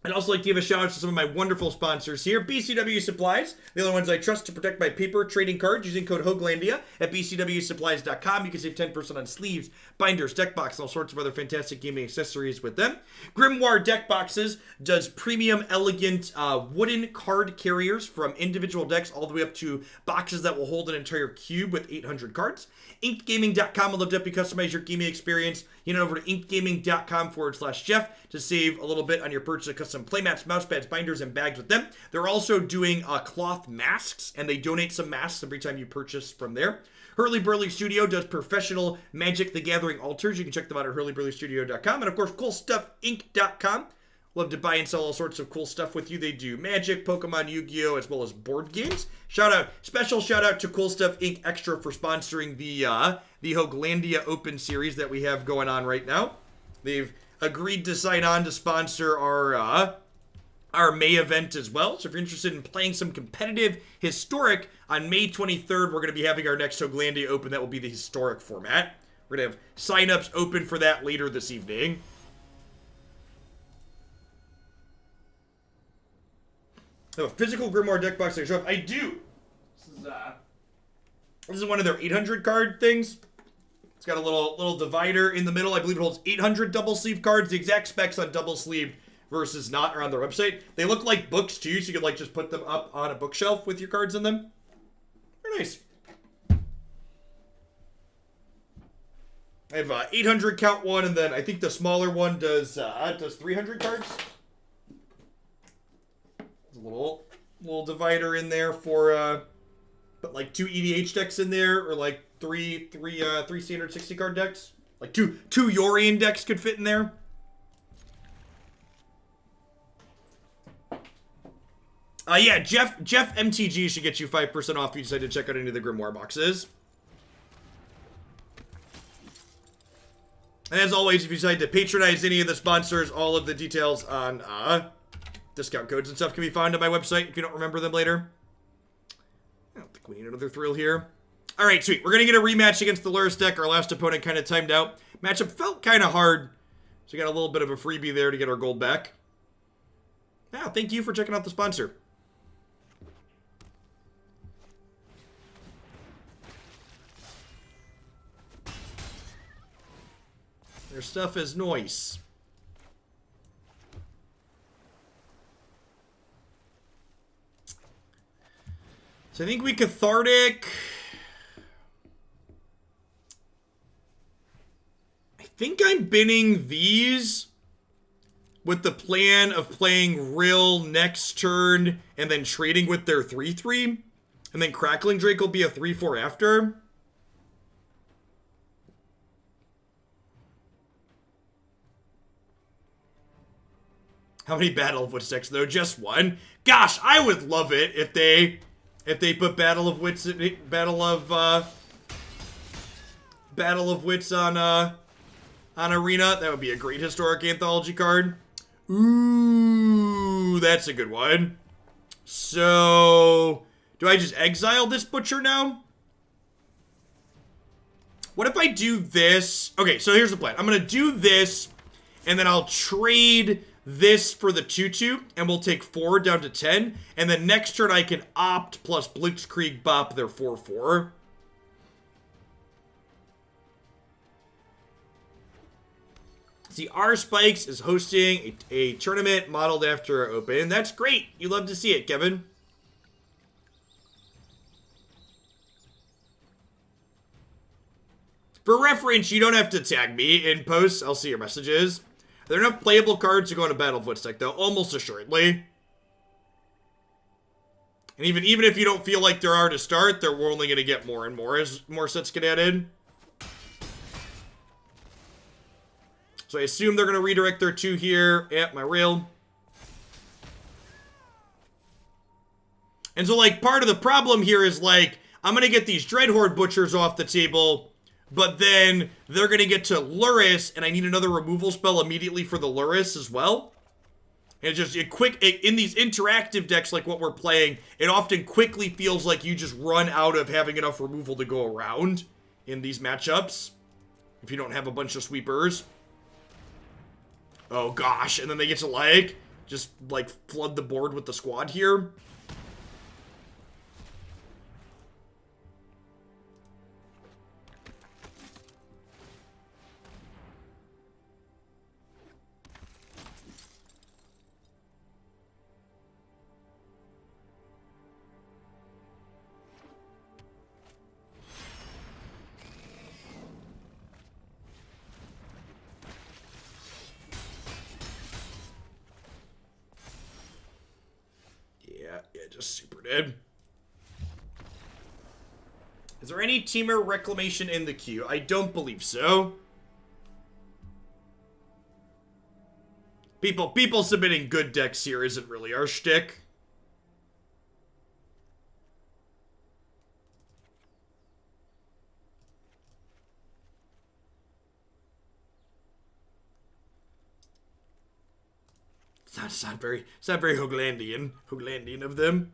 I'd also like to give a shout out to some of my wonderful sponsors here. BCW Supplies, the only ones I trust to protect my paper trading cards using code Hoaglandia at bcwsupplies.com. You can save 10% on sleeves, binders, deck boxes, and all sorts of other fantastic gaming accessories with them. Grimoire Deck Boxes does premium, elegant wooden card carriers from individual decks all the way up to boxes that will hold an entire cube with 800 cards. InkedGaming.com will love to help you customize your gaming experience. You know, over to InkedGaming.com/Jeff to save a little bit on your purchase of custom playmats, mousepads, binders, and bags with them. They're also doing cloth masks, and they donate some masks every time you purchase from there. Hurly Burly Studio does professional Magic the Gathering altars. You can check them out at hurlyburlystudio.com. And of course, CoolStuffInc.com. Love to buy and sell all sorts of cool stuff with you. They do Magic, Pokemon, Yu-Gi-Oh, as well as board games. Special shout out to Cool Stuff Inc. Extra for sponsoring the Hoaglandia Open series that we have going on right now. They've agreed to sign on to sponsor our May event as well. So if you're interested in playing some competitive Historic, on May 23rd, we're going to be having our next Hoaglandia Open. That will be the Historic format. We're going to have signups open for that later this evening. I have a physical Grimoire deck box that show up. I do. This is one of their 800 card things. It's got a little divider in the middle. I believe it holds 800 double sleeve cards. The exact specs on double sleeve versus not are on their website. They look like books too, so you could like just put them up on a bookshelf with your cards in them. Very nice. I have 800 count one, and then I think the smaller one does 300 cards. There's a little divider in there for put like 2 EDH decks in there, or like three standard 60 card decks. Like two Yorion decks could fit in there. Yeah, Jeff MTG should get you 5% off if you decide to check out any of the Grimoire boxes. And as always, if you decide to patronize any of the sponsors, all of the details on discount codes and stuff can be found on my website if you don't remember them later. I don't think we need another thrill here. All right, sweet. We're going to get a rematch against the Lurrus deck. Our last opponent kind of timed out. Matchup felt kind of hard, so we got a little bit of a freebie there to get our gold back. Yeah, thank you for checking out the sponsor. Their stuff is nice. So I think we Cathartic. I think I'm binning these with the plan of playing Rielle next turn and then trading with their 3/3. And then Crackling Drake will be a 3/4 after. How many Battle of Wits decks though? Just one. Gosh, I would love it if they put Battle of Wits on Arena. That would be a great historic anthology card. Ooh, that's a good one. So, do I just exile this butcher now? What if I do this? Okay, so here's the plan. I'm gonna do this, and then I'll trade this for the 2/2, and we'll take 4 down to 10. And then next turn I can opt plus Blitzkrieg bop their 4/4. See, R Spikes is hosting a tournament modeled after Open. That's great. You love to see it, Kevin. For reference, you don't have to tag me in posts. I'll see your messages. Are there enough playable cards to go in a Battle of Wits deck, though? Almost assuredly. And even if you don't feel like there are to start, we're only going to get more and more as more sets get added. So I assume they're going to redirect their 2 here at my Rielle. And so, like, part of the problem here is, like, I'm going to get these Dreadhorde Butchers off the table, but then they're going to get to Lurrus, and I need another removal spell immediately for the Lurrus as well. And in these interactive decks like what we're playing, it often quickly feels like you just run out of having enough removal to go around in these matchups. If you don't have a bunch of sweepers. Oh gosh, and then they get to like, just like flood the board with the squad here. Yeah, just super dead. Is there any Teamer Reclamation in the queue? I don't believe so. People submitting good decks here isn't really our shtick. It's not very Hooglandian of them.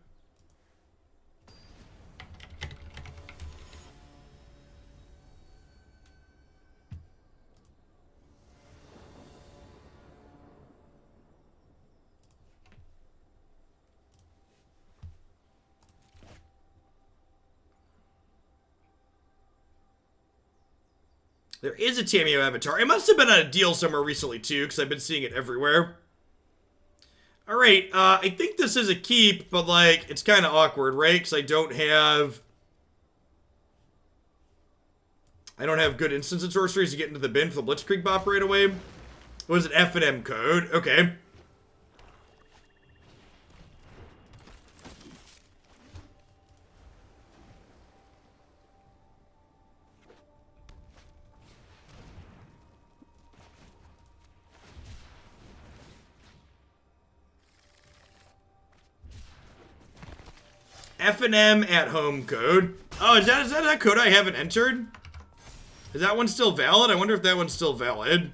There is a Tamiyo avatar. It must have been on a deal somewhere recently too, because I've been seeing it everywhere. Alright, I think this is a keep, but like, it's kind of awkward, right? Because I don't have good instants and sorceries to get into the bin for the Blitzkrieg Bop right away. What is it? F&M code. Okay. F&M at home code. Oh, is that a code I haven't entered? Is that one still valid? I wonder if that one's still valid.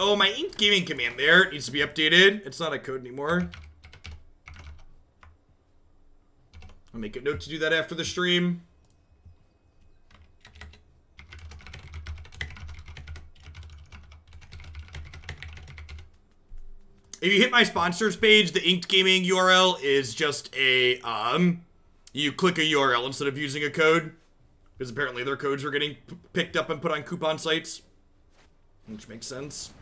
Oh, my Inked Gaming command there needs to be updated. It's not a code anymore. I'll make a note to do that after the stream. If you hit my sponsors page, the Inked Gaming URL is just a, you click a URL instead of using a code. Because apparently their codes are getting picked up and put on coupon sites. Which makes sense.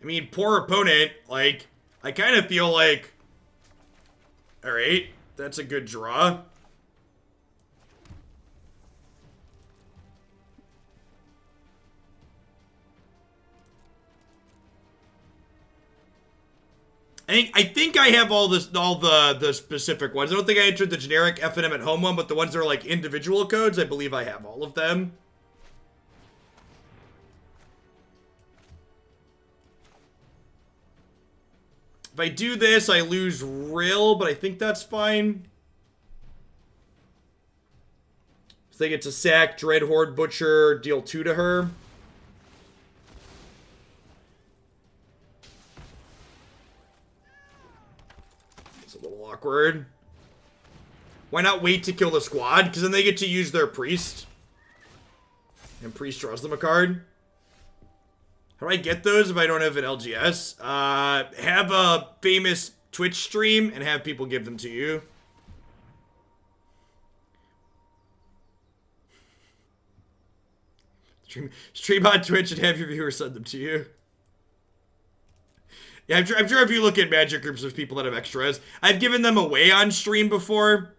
I mean, poor opponent, like, I kind of feel like, alright, that's a good draw. I think I have all the specific ones. I don't think I entered the generic F&M at home one, but the ones that are like individual codes, I believe I have all of them. If I do this, I lose Rielle, but I think that's fine. So they get to sack Dreadhorde Butcher, deal 2 to her. It's a little awkward. Why not wait to kill the squad? Because then they get to use their Priest. And Priest draws them a card. How do I get those if I don't have an LGS? Have a famous Twitch stream and have people give them to you. Stream on Twitch and have your viewers send them to you. Yeah, I'm sure if you look at Magic groups of people that have extras, I've given them away on stream before.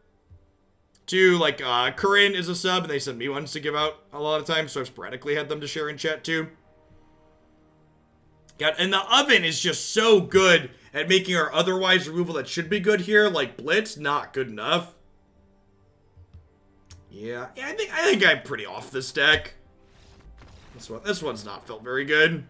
To, like, Curran is a sub, and they send me ones to give out a lot of times, so I've sporadically had them to share in chat, too. God, and the oven is just so good at making our otherwise removal that should be good here, like Blitz, not good enough. Yeah, I think I'm pretty off this deck. This one's not felt very good.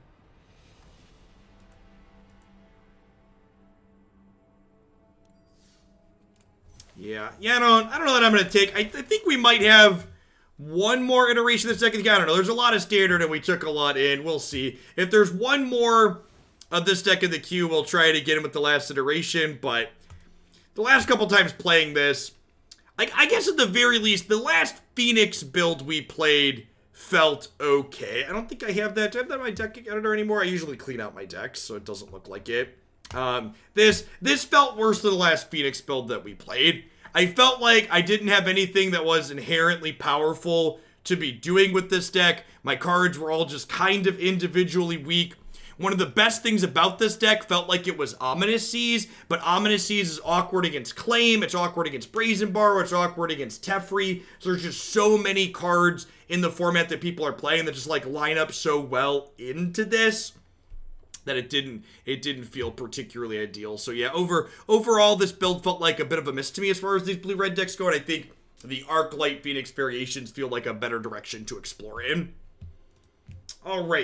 Yeah, I don't know that I'm gonna take. I think we might have one more iteration of this deck. I don't know. There's a lot of standard, and we took a lot in. We'll see. If there's one more of this deck in the queue, we'll try to get in with the last iteration. But the last couple times playing this, I guess at the very least, the last Phoenix build we played felt okay. I don't think I have that. Do I have that in my deck editor anymore? I usually clean out my decks, so it doesn't look like it. This felt worse than the last Phoenix build that we played. I felt like I didn't have anything that was inherently powerful to be doing with this deck. My cards were all just kind of individually weak. One of the best things about this deck felt like it was Ominous Seas, but Ominous Seas is awkward against Claim, it's awkward against Brazen Bar, it's awkward against Teferi. So there's just so many cards in the format that people are playing that just like line up so well into this that it didn't feel particularly ideal. So yeah, overall this build felt like a bit of a miss to me as far as these blue-red decks go, and I think the Arc Light Phoenix variations feel like a better direction to explore in. All right.